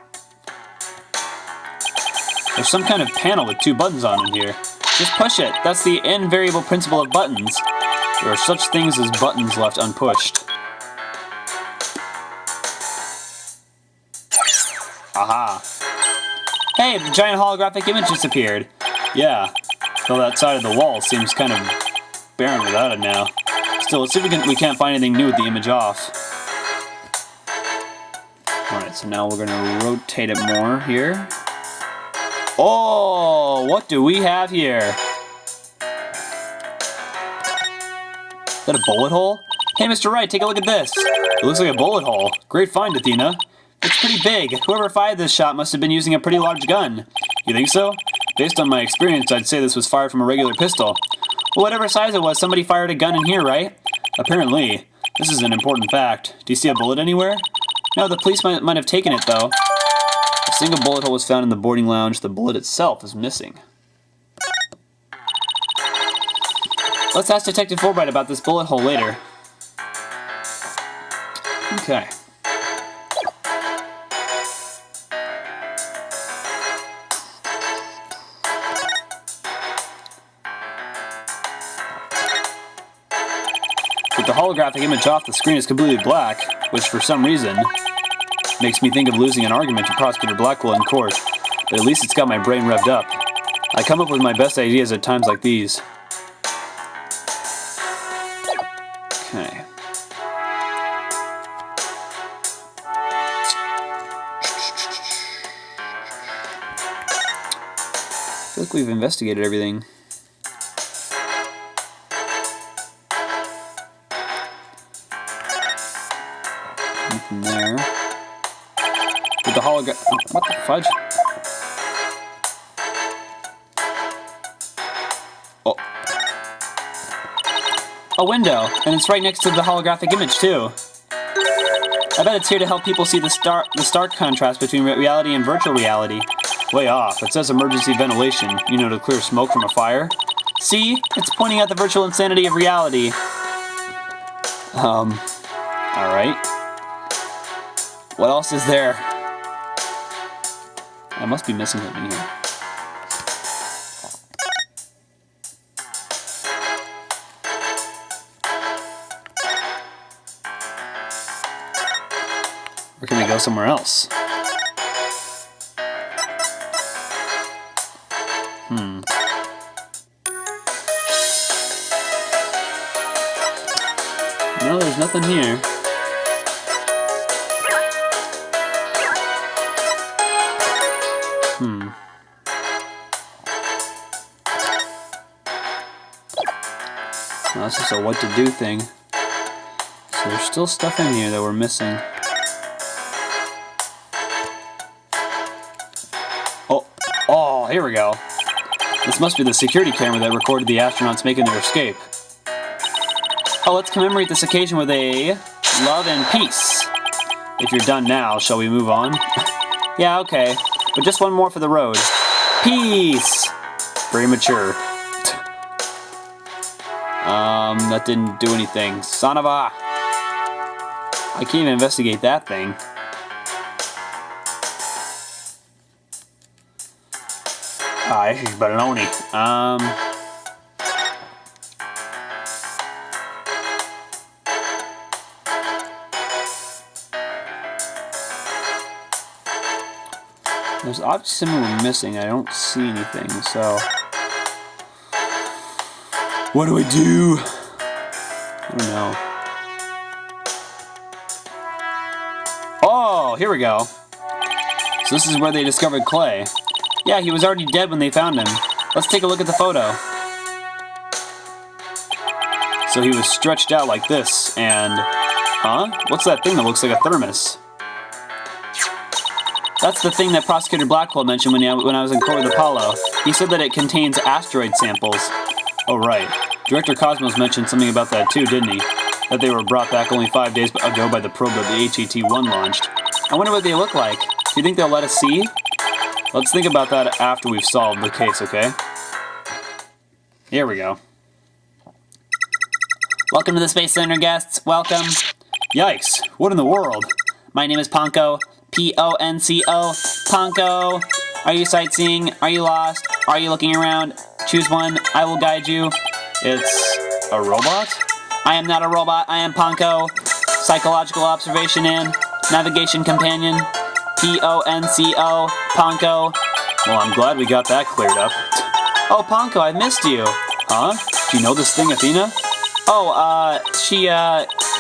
There's some kind of panel with 2 buttons on in here. Just push it. That's the invariable principle of buttons. There are such things as buttons left unpushed. Aha. Hey, the giant holographic image disappeared. Yeah, though that side of the wall seems kind of barren without it now. Still, let's see if we can't find anything new with the image off. Alright, so now we're going to rotate it more here. Oh, what do we have here? Is that a bullet hole? Hey, Mr. Wright, take a look at this. It looks like a bullet hole. Great find, Athena. It's pretty big. Whoever fired this shot must have been using a pretty large gun. You think so? Based on my experience, I'd say this was fired from a regular pistol. Well, whatever size it was, somebody fired a gun in here, right? Apparently. This is an important fact. Do you see a bullet anywhere? No, the police might have taken it, though. A single bullet hole was found in the boarding lounge. The bullet itself is missing. Let's ask Detective Fulbright about this bullet hole later. Okay. With the holographic image off, the screen is completely black, which for some reason makes me think of losing an argument to Prosecutor Blackwell in court, but at least it's got my brain revved up. I come up with my best ideas at times like these. Okay. I feel like we've investigated everything. Nothing there. With the hologram... Oh, what the fudge? A window, and it's right next to the holographic image, too. I bet it's here to help people see the stark contrast between reality and virtual reality. Way off. It says emergency ventilation, you know, to clear smoke from a fire. See? It's pointing out the virtual insanity of reality. Alright. What else is there? I must be missing something here. Or can we go somewhere else? No, there's nothing here. Well, that's just a what to do thing. So there's still stuff in here that we're missing. Oh, here we go. This must be the security camera that recorded the astronauts making their escape. Oh, let's commemorate this occasion with a love and peace. If you're done now, shall we move on? Yeah, okay. But just one more for the road. Peace! Very mature. That didn't do anything. Son of a... I can't even investigate that thing. Ah, this is baloney. There's objects we're missing. I don't see anything, so... What do I do? I don't know. Oh, here we go. So this is where they discovered Clay. Yeah, he was already dead when they found him. Let's take a look at the photo. So he was stretched out like this, and... Huh? What's that thing that looks like a thermos? That's the thing that Prosecutor Blackwell mentioned when I was in court with Apollo. He said that it contains asteroid samples. Oh, right. Director Cosmos mentioned something about that too, didn't he? That they were brought back only 5 days ago by the probe that the HAT-1 launched. I wonder what they look like. Do you think they'll let us see? Let's think about that after we've solved the case, okay? Here we go. Welcome to the Space Center, guests. Welcome. Yikes. What in the world? My name is Ponko. P-O-N-C-O. Ponko. Are you sightseeing? Are you lost? Are you looking around? Choose one. I will guide you. It's a robot? I am not a robot. I am Ponko. Psychological observation and navigation companion. P-O-N-C-O. Ponko. Well, I'm glad we got that cleared up. Oh, Ponko, I missed you. Huh? Do you know this thing, Athena? Oh, she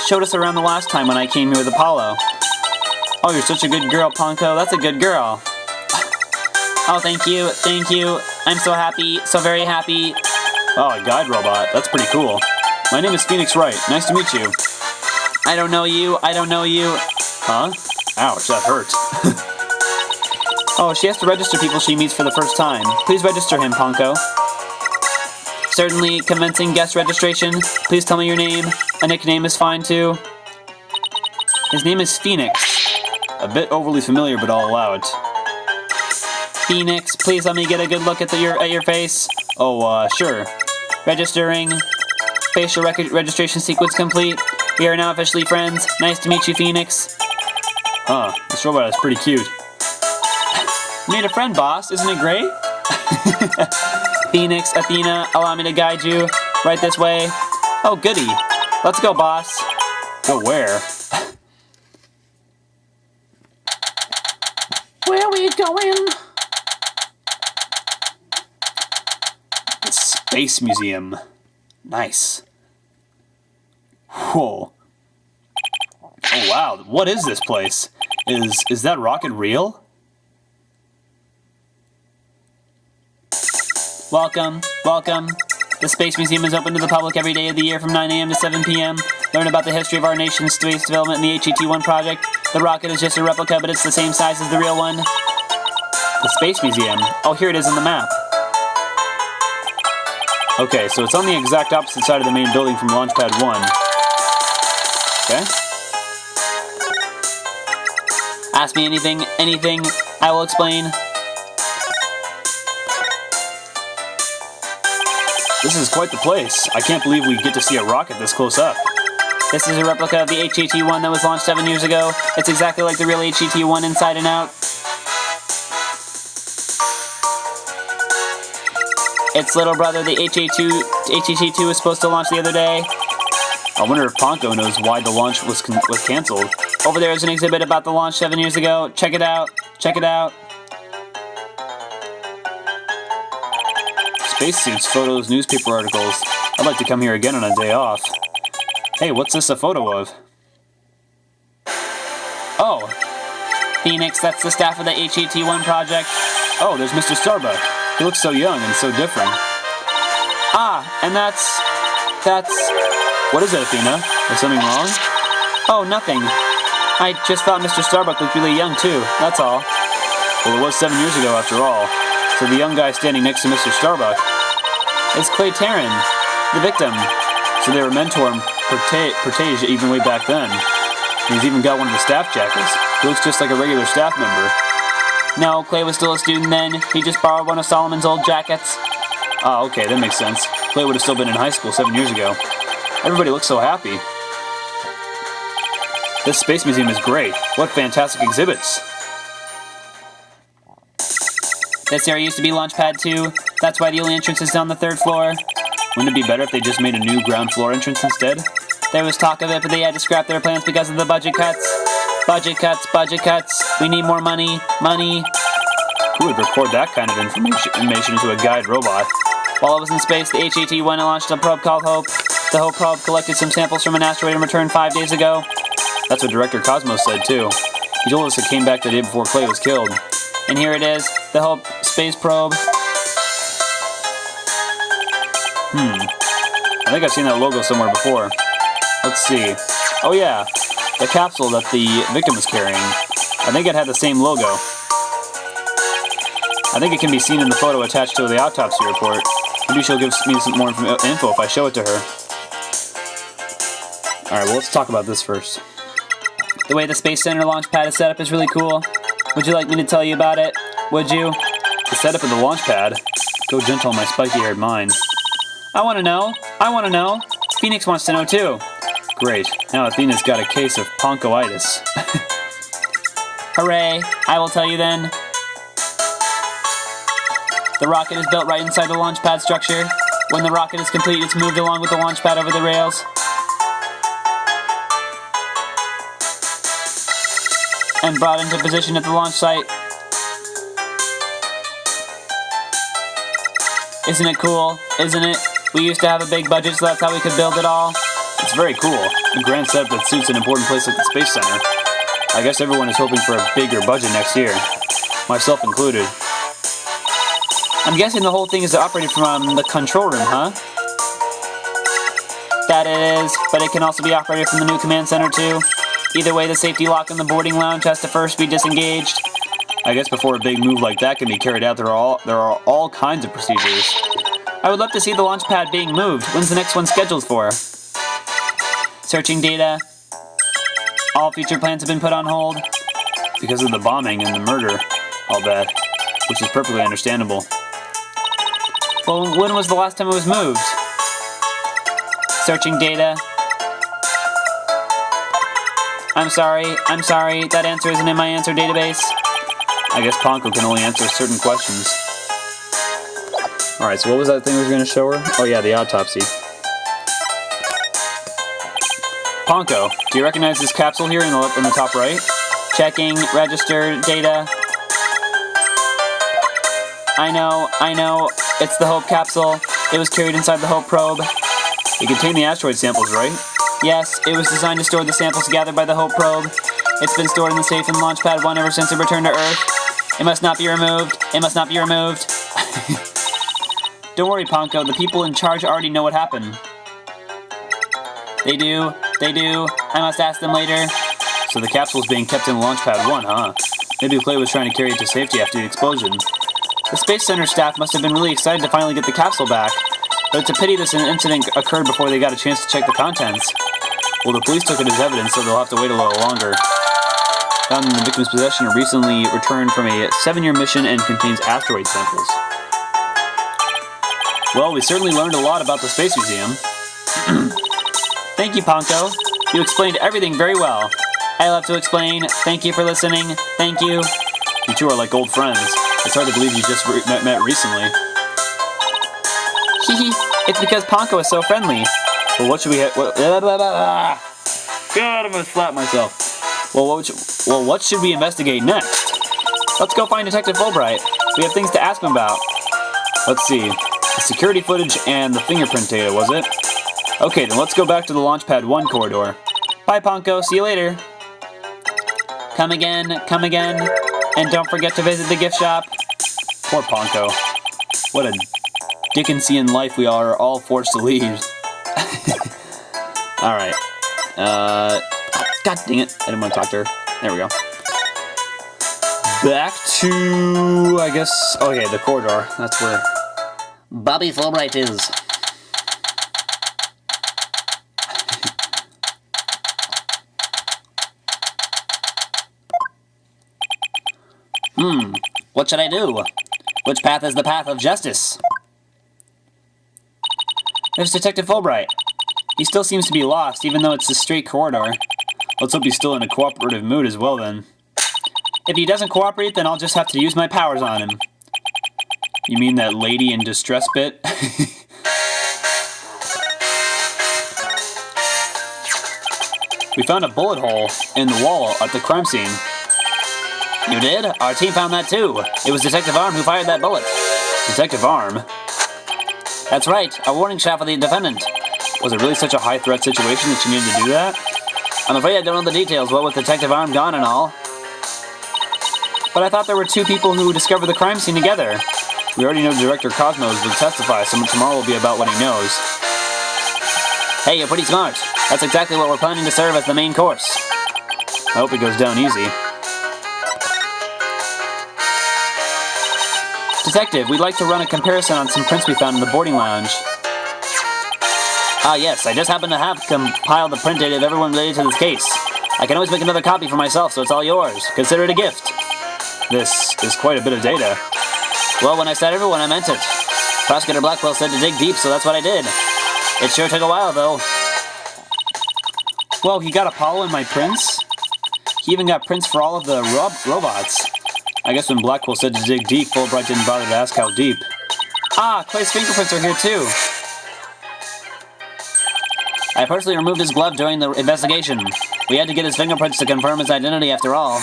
showed us around the last time when I came here with Apollo. Oh, you're such a good girl, Ponko. That's a good girl. Oh, thank you, thank you. I'm so happy, so very happy. Oh, a guide robot. That's pretty cool. My name is Phoenix Wright. Nice to meet you. I don't know you, I don't know you. Huh? Ouch, that hurt. Oh, she has to register people she meets for the first time. Please register him, Ponko. Certainly, commencing guest registration. Please tell me your name. A nickname is fine, too. His name is Phoenix. A bit overly familiar, but I'll allow it. Phoenix, please let me get a good look at your face. Oh, sure. Registering. Facial registration sequence complete. We are now officially friends. Nice to meet you, Phoenix. Huh, this robot is pretty cute. Made a friend, boss. Isn't it great? Phoenix, Athena, allow me to guide you. Right this way. Oh, goody. Let's go, boss. Go where? Where are we going? The Space Museum. Nice. Whoa. Oh, wow. What is this place? Is that rocket real? Welcome, welcome. The Space Museum is open to the public every day of the year from 9 a.m. to 7 p.m. Learn about the history of our nation's space development in the HAT-1 project. The rocket is just a replica, but it's the same size as the real one. The Space Museum. Oh, here it is on the map. Okay, so it's on the exact opposite side of the main building from Launchpad 1. Okay. Ask me anything, I will explain. This is quite the place. I can't believe we get to see a rocket this close up. This is a replica of the HAT-1 that was launched 7 years ago. It's exactly like the real HAT-1 inside and out. Its little brother, the HAT-2 was supposed to launch the other day. I wonder if Ponko knows why the launch was cancelled. Over there is an exhibit about the launch 7 years ago. Check it out. Check it out. Spacesuits, photos, newspaper articles. I'd like to come here again on a day off. Hey, what's this a photo of? Oh, Phoenix, that's the staff of the HAT-1 project. Oh, there's Mr. Starbuck. He looks so young and so different. Ah, and that's... What is it, Athena? Is something wrong? Oh, nothing. I just thought Mr. Starbuck looked really young, too. That's all. Well, it was 7 years ago, after all. So the young guy standing next to Mr. Starbuck is Clay Taryn, the victim. So they were mentor and protege even way back then. And he's even got one of the staff jackets. He looks just like a regular staff member. No, Clay was still a student then. He just borrowed one of Solomon's old jackets. Ah, okay, that makes sense. Clay would have still been in high school 7 years ago. Everybody looks so happy. This space museum is great. What fantastic exhibits. This area used to be Launchpad 2. That's why the only entrance is down the 3rd floor. Wouldn't it be better if they just made a new ground floor entrance instead? There was talk of it, but they had to scrap their plans because of the budget cuts. Budget cuts, budget cuts. We need more money, money. Who would record that kind of information into a guide robot? While it was in space, the HAT-1 launched a probe called Hope. The Hope probe collected some samples from an asteroid and returned 5 days ago. That's what Director Cosmos said, too. He told us it came back the day before Clay was killed. And here it is, the Hope space probe. I think I've seen that logo somewhere before. Let's see. Oh yeah, the capsule that the victim was carrying. I think it had the same logo. I think it can be seen in the photo attached to the autopsy report. Maybe she'll give me some more info if I show it to her. Alright, well, let's talk about this first. The way the Space Center launch pad is set up is really cool. Would you like me to tell you about it? Would you? The setup of the launch pad? Go gentle on my spiky-haired mind. I want to know. I want to know. Phoenix wants to know too. Great. Now Athena's got a case of ponkoitis. Hooray. I will tell you then. The rocket is built right inside the launch pad structure. When the rocket is complete, it's moved along with the launch pad over the rails. And brought into position at the launch site. Isn't it cool? Isn't it? We used to have a big budget, so that's how we could build it all. It's very cool. A grand setup that suits an important place like the Space Center. I guess everyone is hoping for a bigger budget next year. Myself included. I'm guessing the whole thing is operated from the control room, huh? That it is, but it can also be operated from the new command center too. Either way, the safety lock in the boarding lounge has to first be disengaged. I guess before a big move like that can be carried out, there are all kinds of procedures. I would love to see the launch pad being moved. When's the next one scheduled for? Searching data. All future plans have been put on hold. Because of the bombing and the murder, I'll bet. Which is perfectly understandable. Well, when was the last time it was moved? Searching data. I'm sorry, that answer isn't in my answer database. I guess Ponko can only answer certain questions. Alright, so what was that thing we were going to show her? Oh yeah, the autopsy. Ponko, do you recognize this capsule here in the top right? Checking, register, data. I know, it's the Hope capsule. It was carried inside the Hope probe. It contained the asteroid samples, right? Yes, it was designed to store the samples gathered by the Hope probe. It's been stored in the safe in Launchpad 1 ever since it returned to Earth. It must not be removed. It must not be removed. Don't worry, Ponko. The people in charge already know what happened. They do. I must ask them later. So the capsule is being kept in Launchpad 1, huh? Maybe Clay was trying to carry it to safety after the explosion. The Space Center staff must have been really excited to finally get the capsule back. But it's a pity this incident occurred before they got a chance to check the contents. Well, the police took it as evidence, so they'll have to wait a little longer. Found in the victim's possession, recently returned from a 7-year mission and contains asteroid samples. Well, we certainly learned a lot about the Space Museum. Thank you, Ponko. You explained everything very well. I love to explain. Thank you for listening. Thank you. You two are like old friends. It's hard to believe you just met recently. Hehe, it's because Ponko is so friendly. Well, what should we have? God, I'm gonna slap myself. Well, what should we investigate next? Let's go find Detective Fulbright. We have things to ask him about. Let's see. The security footage and the fingerprint data, was it? Okay, then let's go back to the Launchpad 1 corridor. Bye, Ponko. See you later. Come again, and don't forget to visit the gift shop. Poor Ponko. What a Dickensian life we are all forced to lead. Alright. God dang it. I didn't want to talk to her. There we go. Back to, I guess, oh yeah, the corridor. That's where Bobby Fulbright is. What should I do? Which path is the path of justice? There's Detective Fulbright. He still seems to be lost, even though it's a straight corridor. Let's hope he's still in a cooperative mood as well, then. If he doesn't cooperate, then I'll just have to use my powers on him. You mean that lady in distress bit? We found a bullet hole in the wall at the crime scene. You did? Our team found that too. It was Detective Arm who fired that bullet. Detective Arm? That's right, a warning shot for the defendant. Was it really such a high-threat situation that you needed to do that? I'm afraid I don't know the details, what with Detective Arm gone and all. But I thought there were 2 people who discovered the crime scene together. We already know Director Cosmos will testify, so tomorrow will be about what he knows. Hey, you're pretty smart. That's exactly what we're planning to serve as the main course. I hope it goes down easy. Detective, we'd like to run a comparison on some prints we found in the boarding lounge. Ah yes, I just happen to have compiled the print data of everyone related to this case. I can always make another copy for myself, so it's all yours. Consider it a gift. This is quite a bit of data. Well, when I said everyone, I meant it. Prosecutor Blackwell said to dig deep, so that's what I did. It sure took a while, though. Well, he got Apollo and my prints. He even got prints for all of the robots. I guess when Blackwell said to dig deep, Fulbright didn't bother to ask how deep. Ah, Clay's fingerprints are here too. I personally removed his glove during the investigation. We had to get his fingerprints to confirm his identity after all.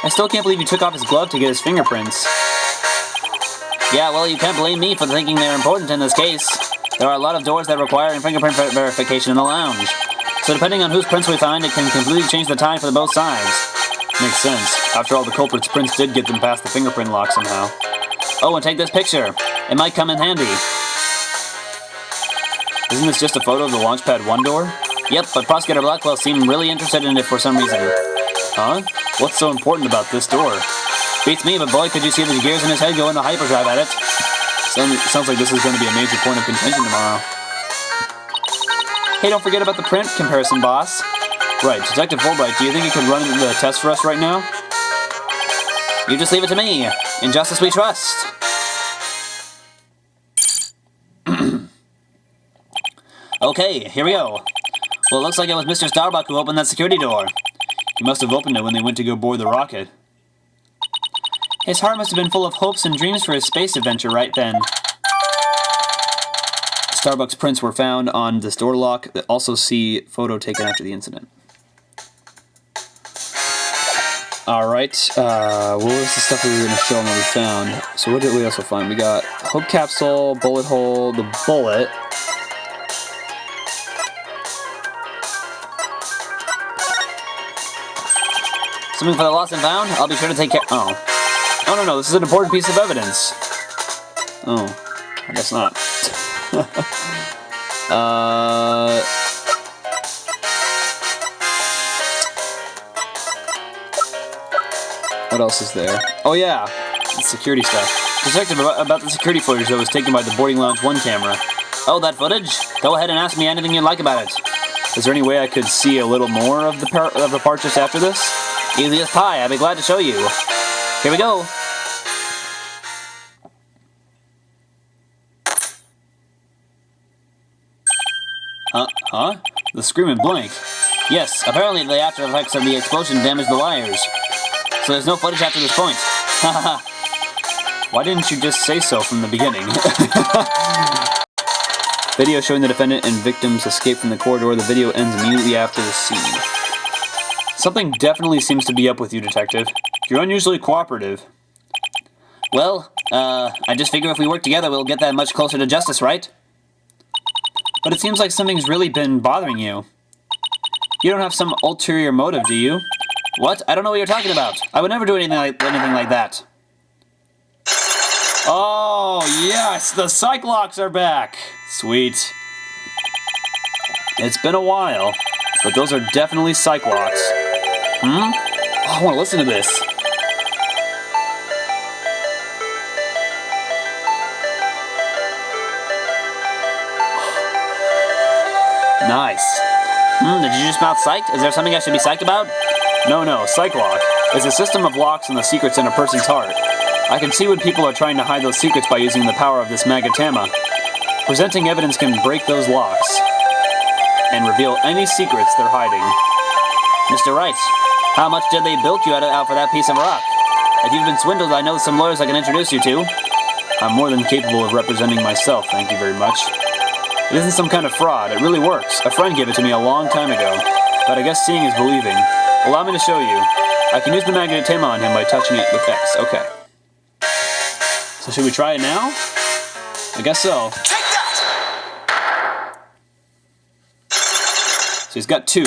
I still can't believe you took off his glove to get his fingerprints. Yeah, well, you can't blame me for thinking they're important in this case. There are a lot of doors that require fingerprint verification in the lounge. So depending on whose prints we find, it can completely change the tide for both sides. Makes sense. After all, the culprit's prints did get them past the fingerprint lock somehow. Oh, and take this picture. It might come in handy. Isn't this just a photo of the Launchpad 1 door? Yep, but Prosecutor Blackwell seemed really interested in it for some reason. Huh? What's so important about this door? Beats me, but boy, could you see the gears in his head go into hyperdrive at it. Sounds like this is going to be a major point of contention tomorrow. Hey, don't forget about the print comparison, boss. Right, Detective Fulbright, do you think you can run the test for us right now? You just leave it to me. In justice we trust. Okay, here we go. Well, it looks like it was Mr. Starbuck who opened that security door. He must have opened it when they went to go board the rocket. His heart must have been full of hopes and dreams for his space adventure right then. Starbuck's prints were found on this door lock. Also see photo taken after the incident. Alright, what was the stuff we were going to show them that we found? So what did we also find? We got Hope Capsule, Bullet Hole, the bullet. Something for the lost and found? I'll be sure to take care. Oh. Oh, no, this is an important piece of evidence. Oh, I guess not. What else is there? Oh, yeah. It's security stuff. Detective, about the security footage that was taken by the Boarding Lounge 1 camera. Oh, that footage? Go ahead and ask me anything you'd like about it. Is there any way I could see a little more of the part just after this? Easy as pie, I'd be glad to show you. Here we go. Huh? The screaming blank. Yes, apparently the after effects of the explosion damaged the wires. So there's no footage after this point. Haha. Why didn't you just say so from the beginning? Video showing the defendant and victims escape from the corridor. The video ends immediately after the scene. Something definitely seems to be up with you, Detective. You're unusually cooperative. Well, I just figure if we work together, we'll get that much closer to justice, right? But it seems like something's really been bothering you. You don't have some ulterior motive, do you? What? I don't know what you're talking about. I would never do anything like that. Oh, yes! The Cyclocks are back! Sweet. It's been a while, but those are definitely Cyclocks. Oh, I want to listen to this. Nice. Did you just mouth psyched? Is there something I should be psyched about? No. Psychlock is a system of locks and the secrets in a person's heart. I can see when people are trying to hide those secrets by using the power of this magatama. Presenting evidence can break those locks and reveal any secrets they're hiding. Mr. Wright, how much did they bilk you out for that piece of rock? If you've been swindled, I know some lawyers I can introduce you to. I'm more than capable of representing myself, thank you very much. It isn't some kind of fraud, it really works. A friend gave it to me a long time ago, but I guess seeing is believing. Allow me to show you. I can use the magnetema on him by touching it with X. Okay. So should we try it now? I guess so. Take that! So he's got 2.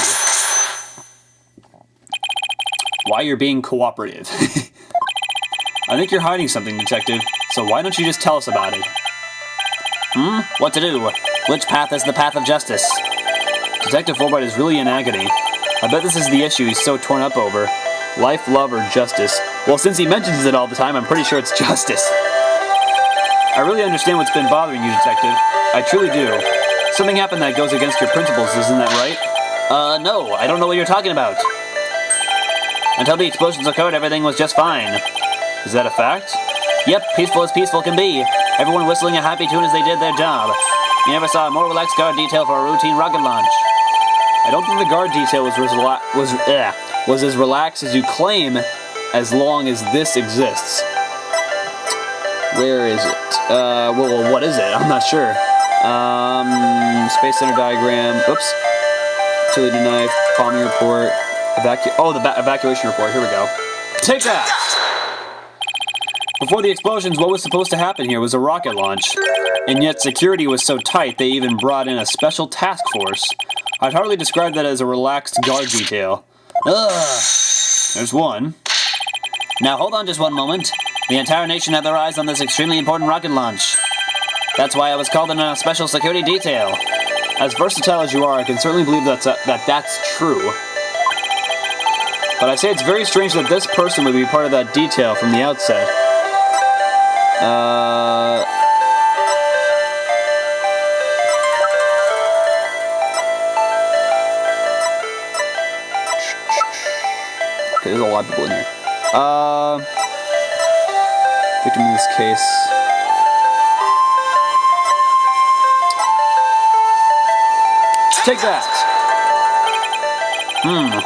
Why you're being cooperative. I think you're hiding something, Detective, so why don't you just tell us about it? What to do? Which path is the path of justice? Detective Fulbright is really in agony. I bet this is the issue he's so torn up over. Life, love, or justice? Well, since he mentions it all the time, I'm pretty sure it's justice. I really understand what's been bothering you, Detective. I truly do. Something happened that goes against your principles, isn't that right? No, I don't know what you're talking about. Until the explosions occurred, everything was just fine. Is that a fact? Yep, peaceful as peaceful can be. Everyone whistling a happy tune as they did their job. You never saw a more relaxed guard detail for a routine rocket launch. I don't think the guard detail was as relaxed as you claim, as long as this exists. Where is it? Well, what is it? I'm not sure. Space Center diagram. Oops. Utility knife. Bombing report. Evacuation report. Here we go. Take that! Before the explosions, what was supposed to happen here was a rocket launch. And yet security was so tight they even brought in a special task force. I'd hardly describe that as a relaxed guard detail. Ugh. There's one. Now hold on just one moment. The entire nation had their eyes on this extremely important rocket launch. That's why I was called in on a special security detail. As versatile as you are, I can certainly believe that's true. But I say it's very strange that this person would be part of that detail from the outset. Okay, there's a lot of people in here. Victim in this case. Take that!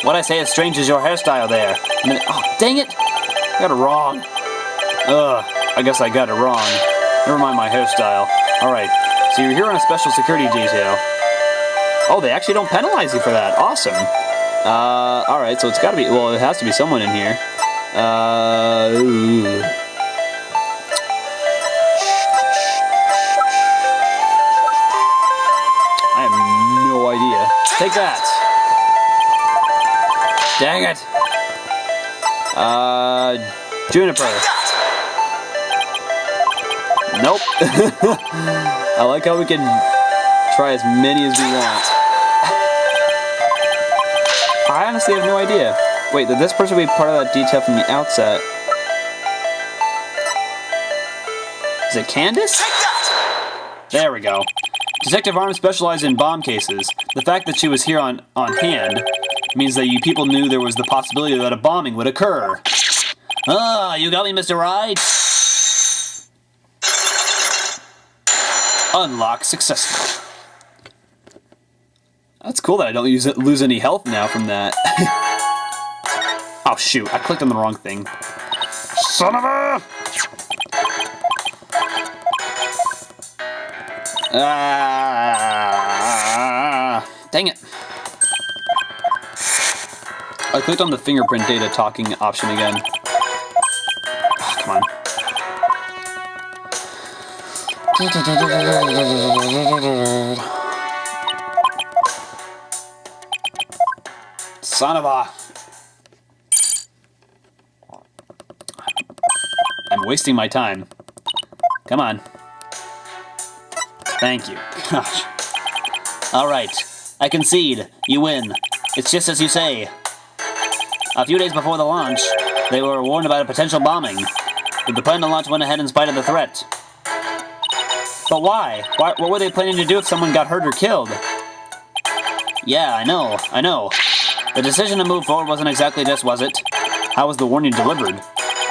What I say is strange is your hairstyle there. Oh, dang it! I got it wrong. I guess I got it wrong. Never mind my hairstyle. Alright, so you're here on a special security detail. Oh, they actually don't penalize you for that. Awesome. Alright, so it's gotta be, well, it has to be someone in here. I have no idea. Take that! Dang it! Juniper. Nope. I like how we can try as many as we want. I honestly have no idea. Wait, did this person be part of that detail from the outset? Is it Candace? There we go. Detective Arm specialized in bomb cases. The fact that she was here on hand means that you people knew there was the possibility that a bombing would occur. Ah, you got me, Mr. Wright. Unlock successfully. That's cool that I don't lose any health now from that. Oh shoot, I clicked on the wrong thing. Son of a... Dang it. I clicked on the fingerprint data talking option again. Oh, come on. Son of a... I'm wasting my time. Come on. Thank you. Gosh. Alright. I concede. You win. It's just as you say. A few days before the launch, they were warned about a potential bombing. But the plan to launch went ahead in spite of the threat. But why? What were they planning to do if someone got hurt or killed? Yeah, I know. The decision to move forward wasn't exactly just, was it? How was the warning delivered?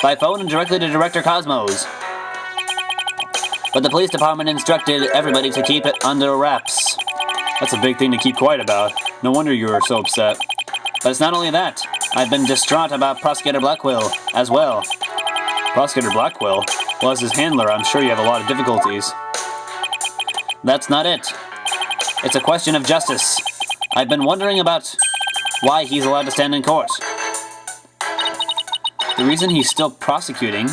By phone and directly to Director Cosmos. But the police department instructed everybody to keep it under wraps. That's a big thing to keep quiet about. No wonder you were so upset. But it's not only that. I've been distraught about Prosecutor Blackwell as well. Prosecutor Blackwell? Well, as his handler, I'm sure you have a lot of difficulties. That's not it. It's a question of justice. I've been wondering about why he's allowed to stand in court. The reason he's still prosecuting?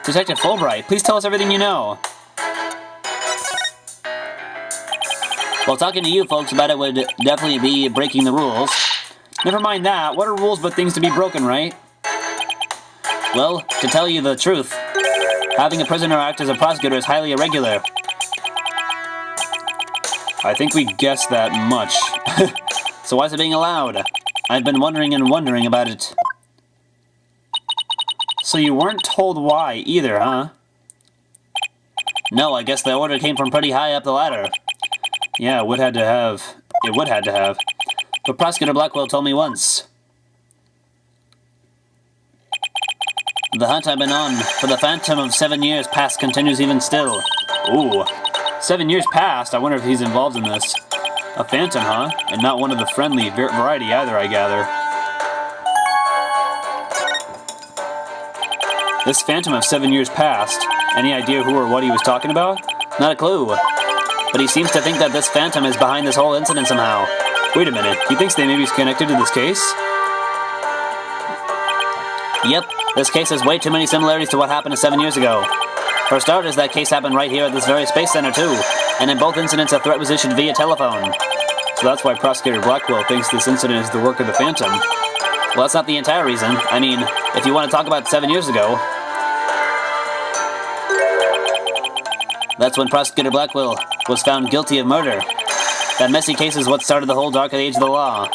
Detective Fulbright, please tell us everything you know. Well, talking to you folks about it would definitely be breaking the rules. Never mind that. What are rules but things to be broken, right? Well, to tell you the truth, having a prisoner act as a prosecutor is highly irregular. I think we guessed that much. So why is it being allowed? I've been wondering about it. So you weren't told why either, huh? No, I guess the order came from pretty high up the ladder. Yeah, it would have to have. But Prosecutor Blackwell told me once. The hunt I've been on for the phantom of 7 years past continues even still. Ooh. 7 years past? I wonder if he's involved in this. A phantom, huh? And not one of the friendly variety either, I gather. This phantom of 7 years past. Any idea who or what he was talking about? Not a clue. But he seems to think that this phantom is behind this whole incident somehow. Wait a minute, he thinks they may be connected to this case? Yep, this case has way too many similarities to what happened 7 years ago. For starters, that case happened right here at this very space center too, and in both incidents a threat was issued via telephone. So that's why Prosecutor Blackwell thinks this incident is the work of the Phantom. Well, that's not the entire reason. I mean, if you want to talk about 7 years ago, that's when Prosecutor Blackwell was found guilty of murder. That messy case is what started the whole dark age of the law.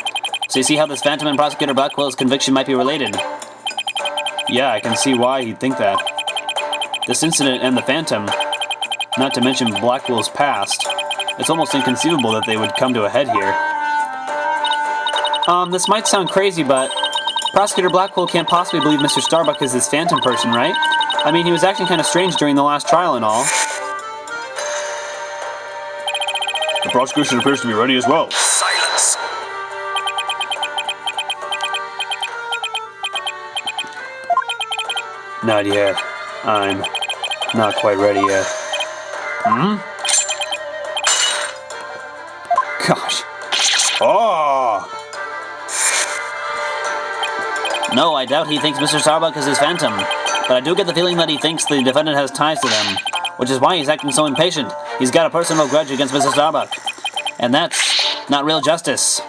So you see how this Phantom and Prosecutor Blackwell's conviction might be related? Yeah, I can see why he'd think that. This incident and the Phantom, not to mention Blackwell's past, it's almost inconceivable that they would come to a head here. This might sound crazy, but Prosecutor Blackwell can't possibly believe Mr. Starbuck is this Phantom person, right? I mean, he was acting kind of strange during the last trial and all. The prosecution appears to be ready as well. Silence. Not yet. I'm not quite ready yet. Gosh. Oh! No, I doubt he thinks Mr. Starbuck is his Phantom. But I do get the feeling that he thinks the defendant has ties to them. Which is why he's acting so impatient. He's got a personal grudge against Mr. Starbuck. And that's not real justice.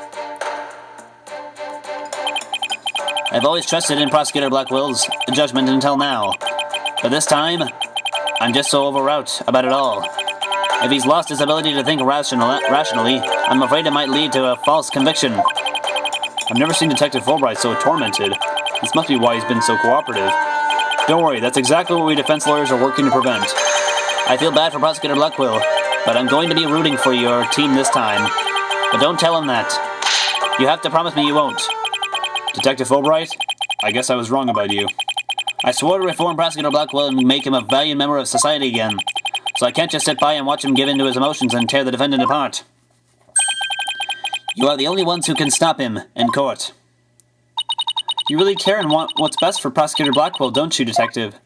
I've always trusted in Prosecutor Blackwell's judgment until now. But this time, I'm just so overwrought about it all. If he's lost his ability to think rationally, I'm afraid it might lead to a false conviction. I've never seen Detective Fulbright so tormented. This must be why he's been so cooperative. Don't worry, that's exactly what we defense lawyers are working to prevent. I feel bad for Prosecutor Blackwell, but I'm going to be rooting for your team this time. But don't tell him that. You have to promise me you won't. Detective Fulbright, I guess I was wrong about you. I swore to reform Prosecutor Blackwell and make him a valued member of society again. So I can't just sit by and watch him give in to his emotions and tear the defendant apart. You are the only ones who can stop him in court. You really care and want what's best for Prosecutor Blackwell, don't you, Detective?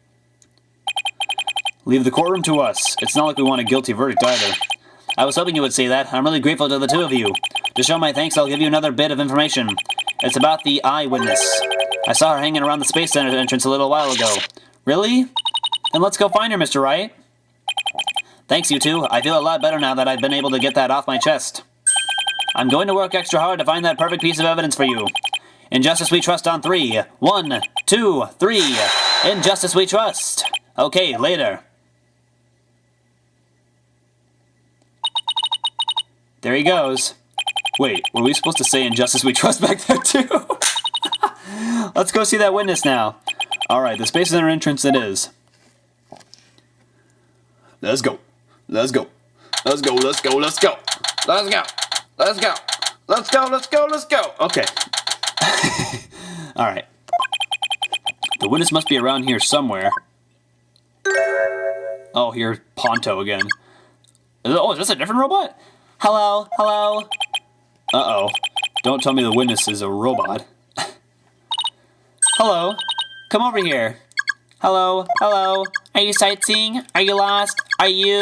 Leave the courtroom to us. It's not like we want a guilty verdict either. I was hoping you would say that. I'm really grateful to the two of you. To show my thanks, I'll give you another bit of information. It's about the eyewitness. I saw her hanging around the Space Center entrance a little while ago. Really? Then let's go find her, Mr. Wright. Thanks, you two. I feel a lot better now that I've been able to get that off my chest. I'm going to work extra hard to find that perfect piece of evidence for you. In justice we trust on 3. 1, 2, 3. In justice we trust. Okay, later. There he goes. Wait, were we supposed to say in justice we trust back there too? Let's go see that witness now. Alright, the Space Center entrance it is. Let's go. Let's go. Let's go, let's go, let's go. Let's go. Let's go. Let's go, let's go, let's go. Okay. Alright. The witness must be around here somewhere. Oh, here's Ponto again. Oh, is this a different robot? Hello, hello. Uh-oh. Don't tell me the witness is a robot. Hello. Come over here. Hello, hello. Are you sightseeing? Are you lost? Are you...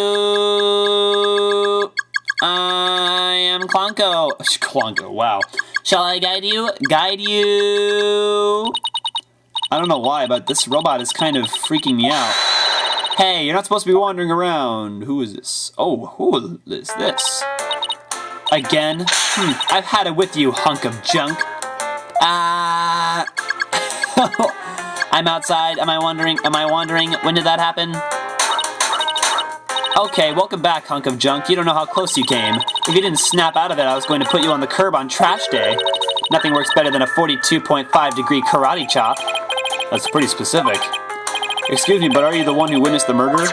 I am Klonko. Klonko, wow. Shall I guide you? Guide you? I don't know why, but this robot is kind of freaking me out. Hey, You're not supposed to be wandering around. Who is this? Oh, who is this? again? I've had it with you, hunk of junk. I'm outside. Am I wandering? When did that happen? Okay, welcome back, hunk of junk. You don't know how close you came. If you didn't snap out of it, I was going to put you on the curb on trash day. Nothing works better than a 42.5 degree karate chop. That's pretty specific. Excuse me, but are you the one who witnessed the murder?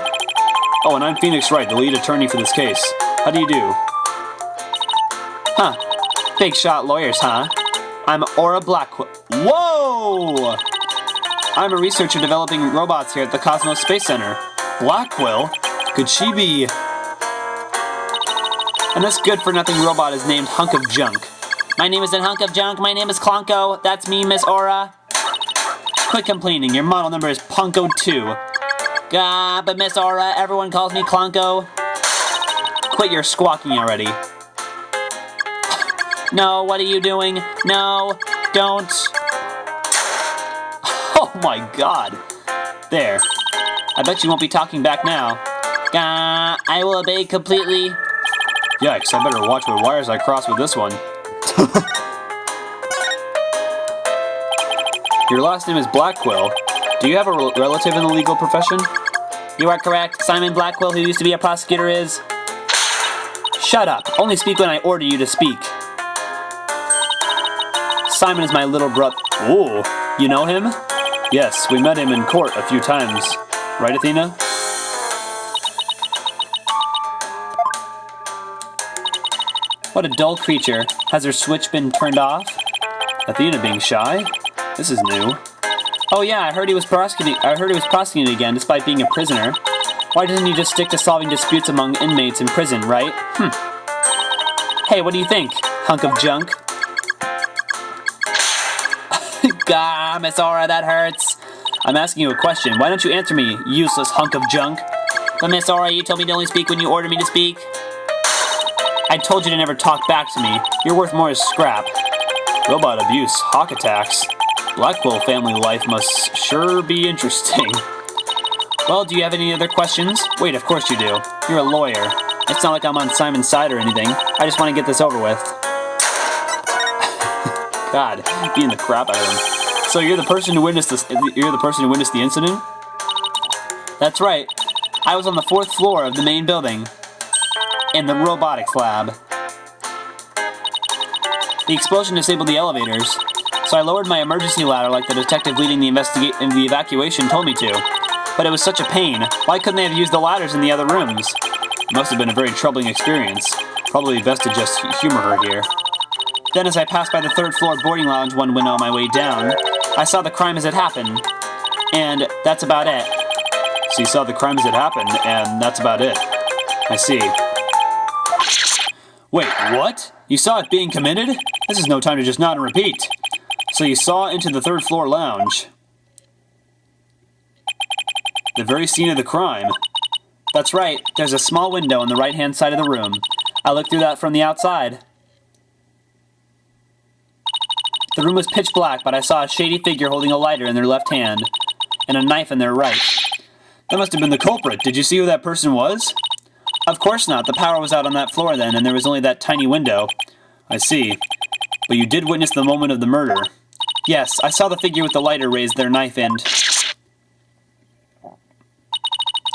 Oh, and I'm Phoenix Wright, the lead attorney for this case. How do you do? Huh. Big shot lawyers, huh? I'm Aura Blackwell. Whoa! I'm a researcher developing robots here at the Cosmos Space Center. Blackwell? Could she be... And this good-for-nothing robot is named Hunk of Junk. My name isn't Hunk of Junk, my name is Klonko. That's me, Miss Aura. Quit complaining, your model number is Punko 2. God, but Miss Aura, everyone calls me Klonko. Quit your squawking already. No, what are you doing? No, don't. Oh my god. There. I bet you won't be talking back now. I will obey completely. Yikes, I better watch what wires I cross with this one. Your last name is Blackwell. Do you have a relative in the legal profession? You are correct. Simon Blackwell, who used to be a prosecutor, is... Shut up. Only speak when I order you to speak. Simon is my little brother. Ooh. You know him? Yes, we met him in court a few times. Right, Athena? What a dull creature. Has her switch been turned off? Athena being shy? This is new. Oh yeah, I heard he was prosecuted again despite being a prisoner. Why doesn't he just stick to solving disputes among inmates in prison, right? Hey, what do you think, hunk of junk? Gah, Miss Aura, that hurts. I'm asking you a question. Why don't you answer me, useless hunk of junk? But Miss Aura, you told me to only speak when you ordered me to speak. I told you to never talk back to me. You're worth more as scrap. Robot abuse, hawk attacks. Blackwell family life must sure be interesting. Well, do you have any other questions? Wait, of course you do. You're a lawyer. It's not like I'm on Simon's side or anything. I just want to get this over with. God, beating the crap out of him. So you're the person who witnessed this. You're the person who witnessed the incident? That's right. I was on the 4th floor of the main building, in the robotics lab. The explosion disabled the elevators, so I lowered my emergency ladder like the detective leading the evacuation told me to. but it was such a pain. Why couldn't they have used the ladders in the other rooms? It must have been a very troubling experience. Probably best to just humor her here. Then as I passed by the third floor boarding lounge one window on my way down, I saw the crime as it happened. And that's about it. So you saw the crime as it happened, and that's about it. I see. Wait, what? You saw it being committed? This is no time to just nod and repeat. So you saw into the third floor lounge. The very scene of the crime. That's right. There's a small window on the right-hand side of the room. I looked through that from the outside. The room was pitch black, but I saw a shady figure holding a lighter in their left hand and a knife in their right. That must have been the culprit. Did you see who that person was? Of course not. The power was out on that floor then, and there was only that tiny window. I see. But you did witness the moment of the murder. Yes, I saw the figure with the lighter raise their knife and...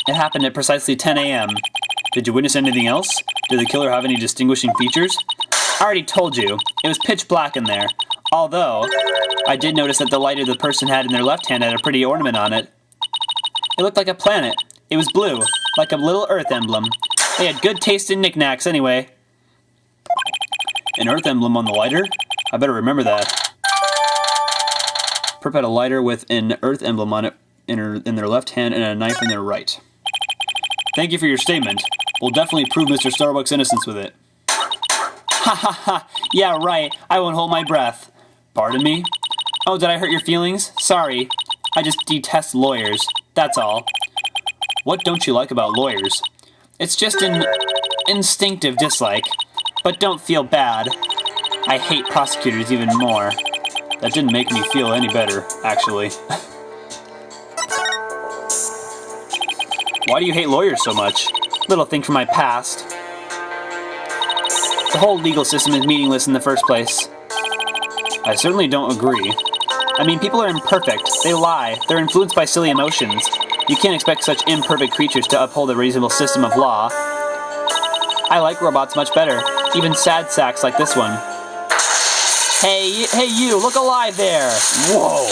It happened at precisely 10 a.m. Did you witness anything else? Did the killer have any distinguishing features? I already told you. It was pitch black in there. Although, I did notice that the lighter the person had in their left hand had a pretty ornament on it. It looked like a planet. It was blue, like a little Earth emblem. They had good taste in knickknacks anyway. An Earth emblem on the lighter? I better remember that. Perp had a lighter with an Earth emblem on it in their left hand and a knife in their right. Thank you for your statement. We'll definitely prove Mr. Starbuck's innocence with it. Ha ha ha! Yeah, right. I won't hold my breath. Pardon me? Oh, did I hurt your feelings? Sorry. I just detest lawyers. That's all. What don't you like about lawyers? It's just an instinctive dislike. But don't feel bad. I hate prosecutors even more. That didn't make me feel any better, actually. Why do you hate lawyers so much? Little thing from my past. The whole legal system is meaningless in the first place. I certainly don't agree. I mean, people are imperfect. They lie. They're influenced by silly emotions. You can't expect such imperfect creatures to uphold a reasonable system of law. I like robots much better. Even sad sacks like this one. Hey you, look alive there! Whoa!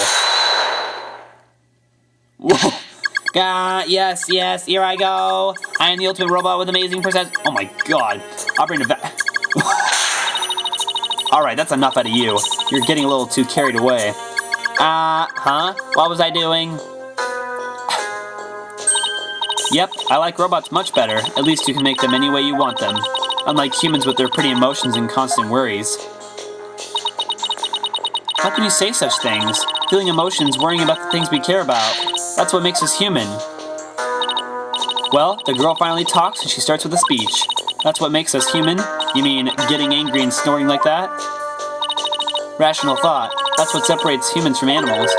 Whoa! Yes, here I go. I am the ultimate robot with amazing process. Oh my god. Operating a Alright, that's enough out of you. You're getting a little too carried away. Huh? What was I doing? Yep, I like robots much better. At least you can make them any way you want them. Unlike humans with their pretty emotions and constant worries. How can you say such things? Feeling emotions, worrying about the things we care about. That's what makes us human. Well, the girl finally talks and she starts with a speech. That's what makes us human? You mean getting angry and snoring like that? Rational thought. That's what separates humans from animals.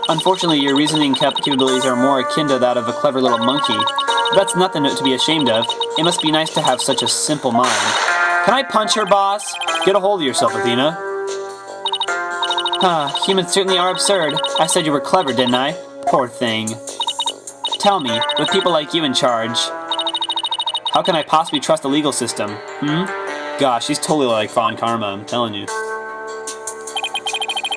Unfortunately, your reasoning capabilities are more akin to that of a clever little monkey. But that's nothing to be ashamed of. It must be nice to have such a simple mind. Can I punch her, boss? Get a hold of yourself, Athena. Humans certainly are absurd. I said you were clever, didn't I? Poor thing. Tell me, with people like you in charge, how can I possibly trust the legal system? Gosh, she's totally like Fawn Karma, I'm telling you.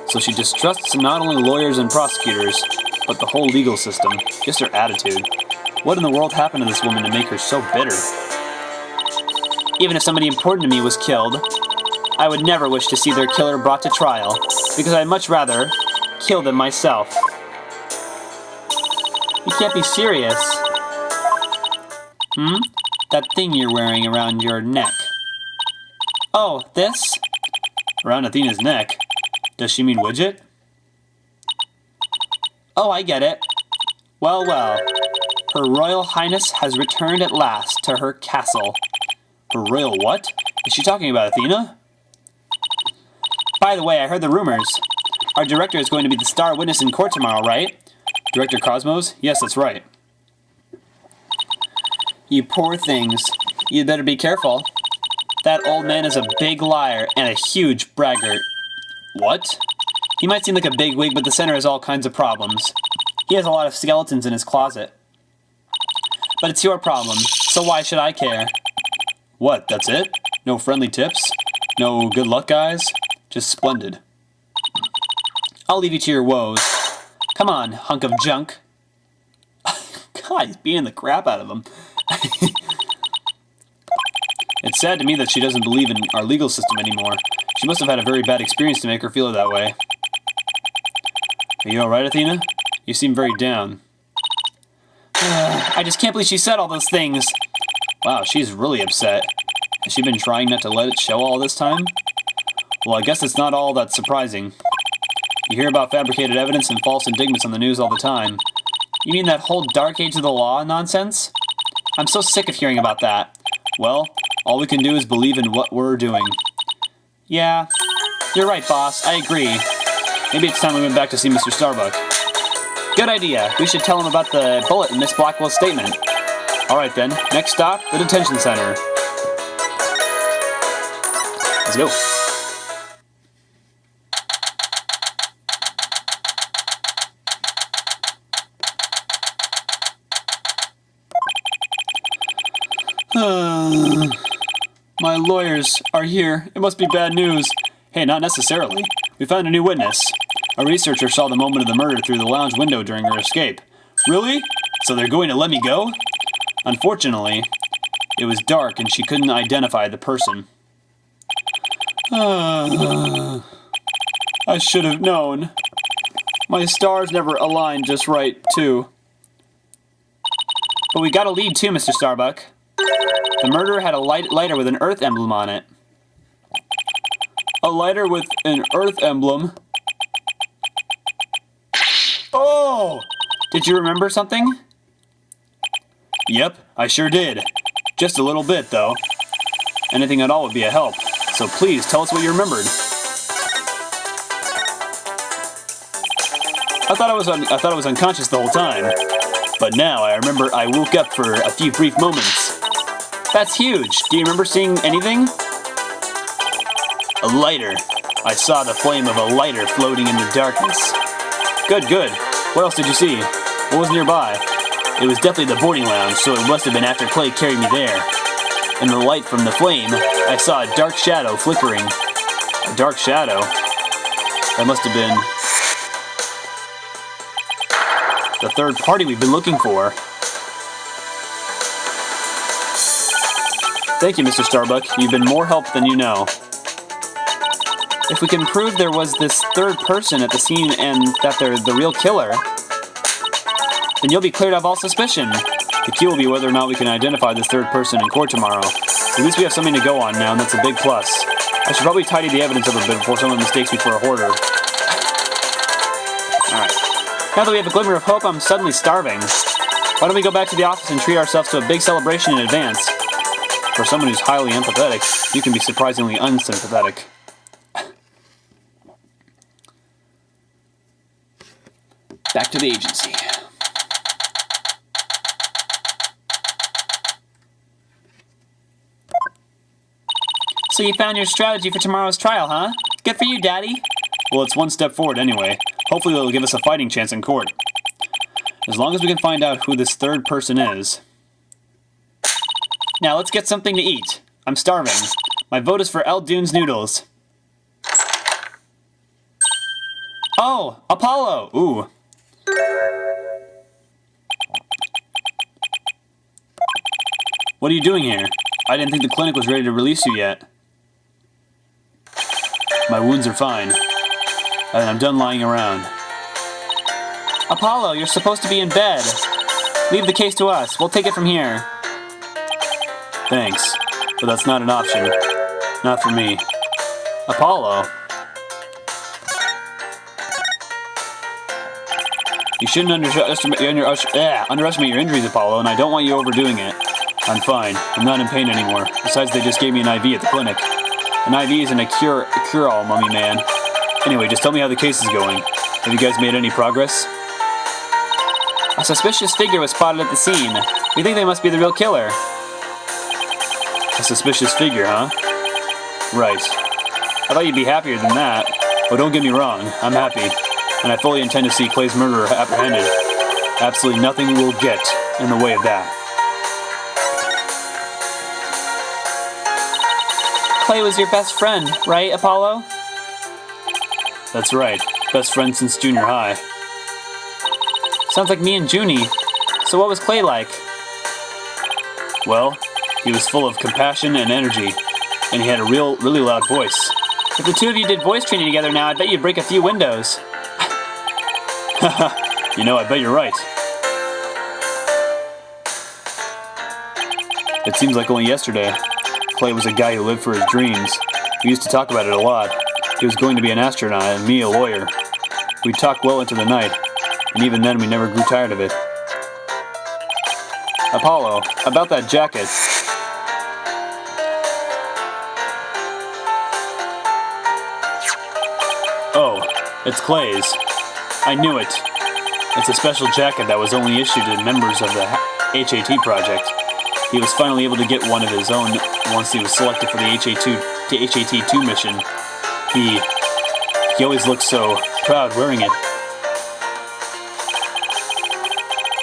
So she distrusts not only lawyers and prosecutors, but the whole legal system. Just her attitude. What in the world happened to this woman to make her so bitter? Even if somebody important to me was killed, I would never wish to see their killer brought to trial, because I'd much rather kill them myself. You can't be serious. That thing you're wearing around your neck. Oh, this? Around Athena's neck? Does she mean widget? Oh, I get it. Well, well. Her Royal Highness has returned at last to her castle. Her royal what? Is she talking about Athena? By the way, I heard the rumors. Our director is going to be the star witness in court tomorrow, right? Director Cosmos? Yes, that's right. You poor things. You'd better be careful. That old man is a big liar and a huge braggart. What? He might seem like a bigwig, but the center has all kinds of problems. He has a lot of skeletons in his closet. But it's your problem, so why should I care? What, that's it? No friendly tips? No good luck, guys? Just splendid. I'll leave you to your woes. Come on, hunk of junk. God, he's beating the crap out of him. It's sad to me that she doesn't believe in our legal system anymore. She must have had a very bad experience to make her feel that way. Are you alright, Athena? You seem very down. I just can't believe she said all those things. Wow, she's really upset. Has she been trying not to let it show all this time? Well, I guess it's not all that surprising. You hear about fabricated evidence and false indictments on the news all the time. You mean that whole dark age of the law nonsense? I'm so sick of hearing about that. Well, all we can do is believe in what we're doing. Yeah, you're right, boss. I agree. Maybe it's time we went back to see Mr. Starbuck. Good idea. We should tell him about the bullet in Miss Blackwell's statement. Alright then, next stop, the detention center. Let's go. My lawyers are here. It must be bad news. Hey, not necessarily. We found a new witness. A researcher saw the moment of the murder through the lounge window during her escape. Really? So they're going to let me go? Unfortunately, it was dark and she couldn't identify the person. I should have known. My stars never aligned just right, too. But we got a lead too, Mr. Starbuck. The murderer had a lighter with an Earth emblem on it. A lighter with an Earth emblem? Oh! Did you remember something? Yep, I sure did. Just a little bit, though. Anything at all would be a help. So please, tell us what you remembered. I thought I was unconscious the whole time. But now I remember I woke up for a few brief moments. That's huge. Do you remember seeing anything? A lighter. I saw the flame of a lighter floating in the darkness. Good, good. What else did you see? What was nearby? It was definitely the boarding lounge, so it must have been after Clay carried me there. In the light from the flame, I saw a dark shadow flickering. A dark shadow? That must have been the third party we've been looking for. Thank you, Mr. Starbuck. You've been more help than you know. If we can prove there was this third person at the scene and that they're the real killer, then you'll be cleared of all suspicion. The key will be whether or not we can identify this third person in court tomorrow. At least we have something to go on now, and that's a big plus. I should probably tidy the evidence up a bit before someone mistakes me for a hoarder. Alright. Now that we have a glimmer of hope, I'm suddenly starving. Why don't we go back to the office and treat ourselves to a big celebration in advance? For someone who's highly empathetic, you can be surprisingly unsympathetic. Back to the agency. So you found your strategy for tomorrow's trial, huh? Good for you, Daddy. Well, it's one step forward anyway. Hopefully it'll give us a fighting chance in court. As long as we can find out who this third person is. Now let's get something to eat. I'm starving. My vote is for El Dune's noodles. Oh, Apollo! Ooh. What are you doing here? I didn't think the clinic was ready to release you yet. My wounds are fine, and I'm done lying around. Apollo, you're supposed to be in bed. Leave the case to us. We'll take it from here. Thanks, but that's not an option. Not for me. Apollo? You shouldn't underestimate your injuries, Apollo, and I don't want you overdoing it. I'm fine. I'm not in pain anymore. Besides, they just gave me an IV at the clinic. An IV isn't a cure-all, mummy man. Anyway, just tell me how the case is going. Have you guys made any progress? A suspicious figure was spotted at the scene. We think they must be the real killer. A suspicious figure, huh? Right. I thought you'd be happier than that. But don't get me wrong, I'm happy. And I fully intend to see Clay's murderer apprehended. Absolutely nothing will get in the way of that. Clay was your best friend, right, Apollo? That's right. Best friend since junior high. Sounds like me and Junie. So what was Clay like? Well, he was full of compassion and energy, and he had a really loud voice. If the two of you did voice training together now, I bet you'd break a few windows. You know, I bet you're right. It seems like only yesterday, Clay was a guy who lived for his dreams. We used to talk about it a lot. He was going to be an astronaut and me a lawyer. We'd talk well into the night, and even then we never grew tired of it. Apollo, about that jacket. Oh, it's Clay's. I knew it. It's a special jacket that was only issued to members of the HAT project. He was finally able to get one of his own once he was selected for the HAT-2 mission. He always looked so proud wearing it.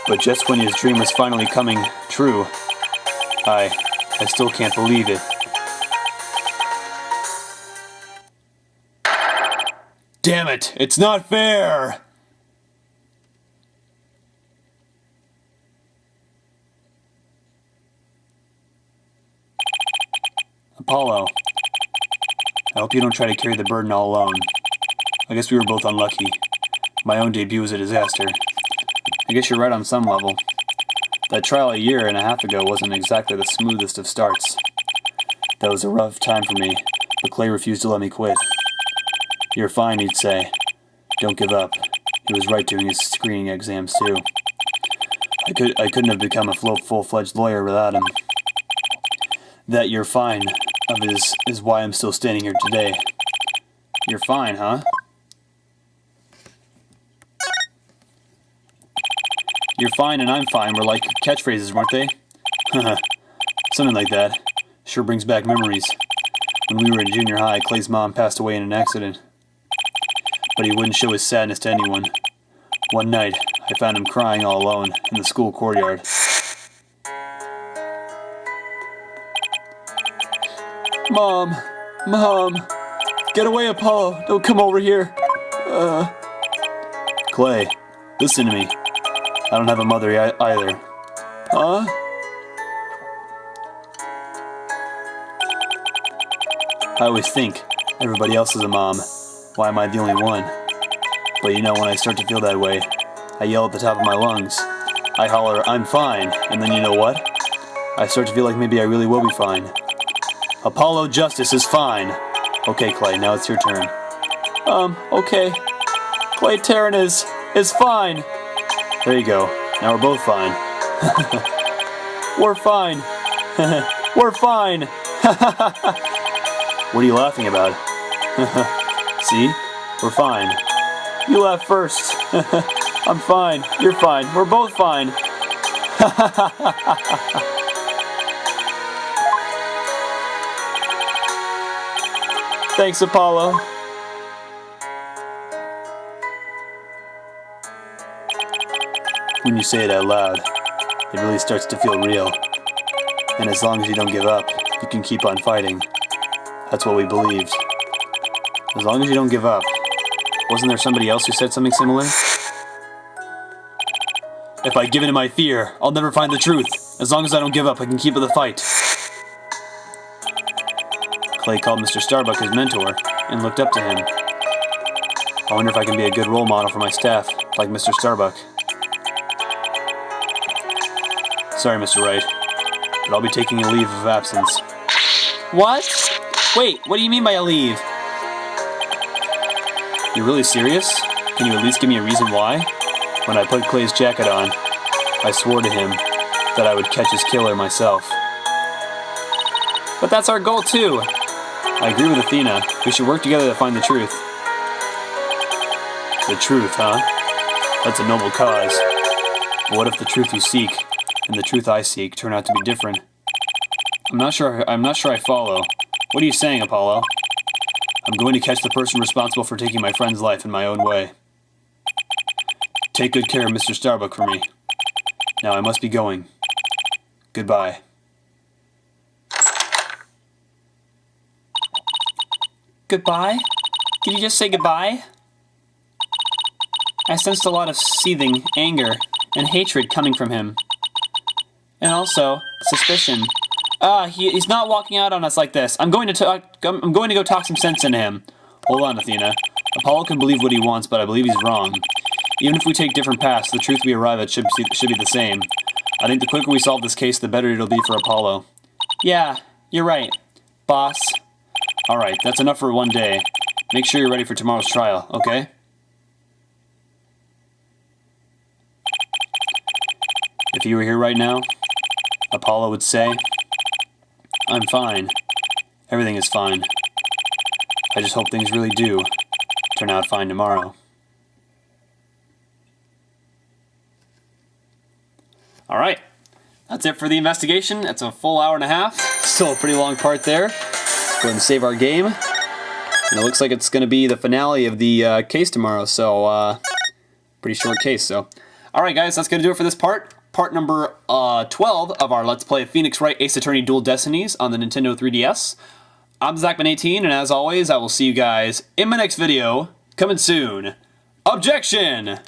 But just when his dream was finally coming true, I still can't believe it. Damn it! It's not fair! Apollo, I hope you don't try to carry the burden all alone. I guess we were both unlucky. My own debut was a disaster. I guess you're right on some level. That trial a year and a half ago wasn't exactly the smoothest of starts. That was a rough time for me, but Clay refused to let me quit. You're fine, he'd say. Don't give up. He was right during his screening exams, too. I couldn't have become a full-fledged lawyer without him. That you're fine of is why I'm still standing here today. You're fine, huh? You're fine and I'm fine were like catchphrases, weren't they? Something like that. Sure brings back memories. When we were in junior high, Clay's mom passed away in an accident. But he wouldn't show his sadness to anyone. One night, I found him crying all alone in the school courtyard. Mom! Get away, Apollo! Don't come over here! Clay, listen to me. I don't have a mother either. Huh? I always think everybody else is a mom. Why am I the only one? But you know, when I start to feel that way, I yell at the top of my lungs. I holler, I'm fine, and then you know what? I start to feel like maybe I really will be fine. Apollo Justice is fine. Okay, Clay, now it's your turn. Okay. Clay Terran is fine. There you go. Now we're both fine. We're fine. We're fine. What are you laughing about? See? We're fine. You laugh first. I'm fine. You're fine. We're both fine. Thanks, Apollo. When you say it out loud, it really starts to feel real. And as long as you don't give up, you can keep on fighting. That's what we believed. As long as you don't give up. Wasn't there somebody else who said something similar? If I give in to my fear, I'll never find the truth. As long as I don't give up, I can keep up the fight. Clay called Mr. Starbuck his mentor and looked up to him. I wonder if I can be a good role model for my staff, like Mr. Starbuck. Sorry, Mr. Wright, but I'll be taking a leave of absence. What? Wait, what do you mean by a leave? You're really serious? Can you at least give me a reason why? When I put Clay's jacket on, I swore to him that I would catch his killer myself. But that's our goal too. I agree with Athena. We should work together to find the truth. The truth, huh? That's a noble cause. But what if the truth you seek and the truth I seek turn out to be different? I'm not sure I follow. What are you saying, Apollo? I'm going to catch the person responsible for taking my friend's life in my own way. Take good care of Mr. Starbuck for me. Now I must be going. Goodbye. Goodbye? Did you just say goodbye? I sensed a lot of seething anger and hatred coming from him. And also, suspicion. He's not walking out on us like this. I'm going to go talk some sense into him. Hold on, Athena. Apollo can believe what he wants, but I believe he's wrong. Even if we take different paths, the truth we arrive at should be the same. I think the quicker we solve this case, the better it'll be for Apollo. Yeah, you're right, boss. Alright, that's enough for one day. Make sure you're ready for tomorrow's trial, okay? If you were here right now, Apollo would say, I'm fine. Everything is fine. I just hope things really do turn out fine tomorrow. Alright, that's it for the investigation. That's a full hour and a half. Still a pretty long part there. Go ahead and save our game. And it looks like it's going to be the finale of the case tomorrow, so pretty short case. So, alright guys, that's going to do it for this part. Part number 12 of our Let's Play Phoenix Wright Ace Attorney Dual Destinies on the Nintendo 3DS. I'm Zachman18, and as always, I will see you guys in my next video, coming soon. Objection!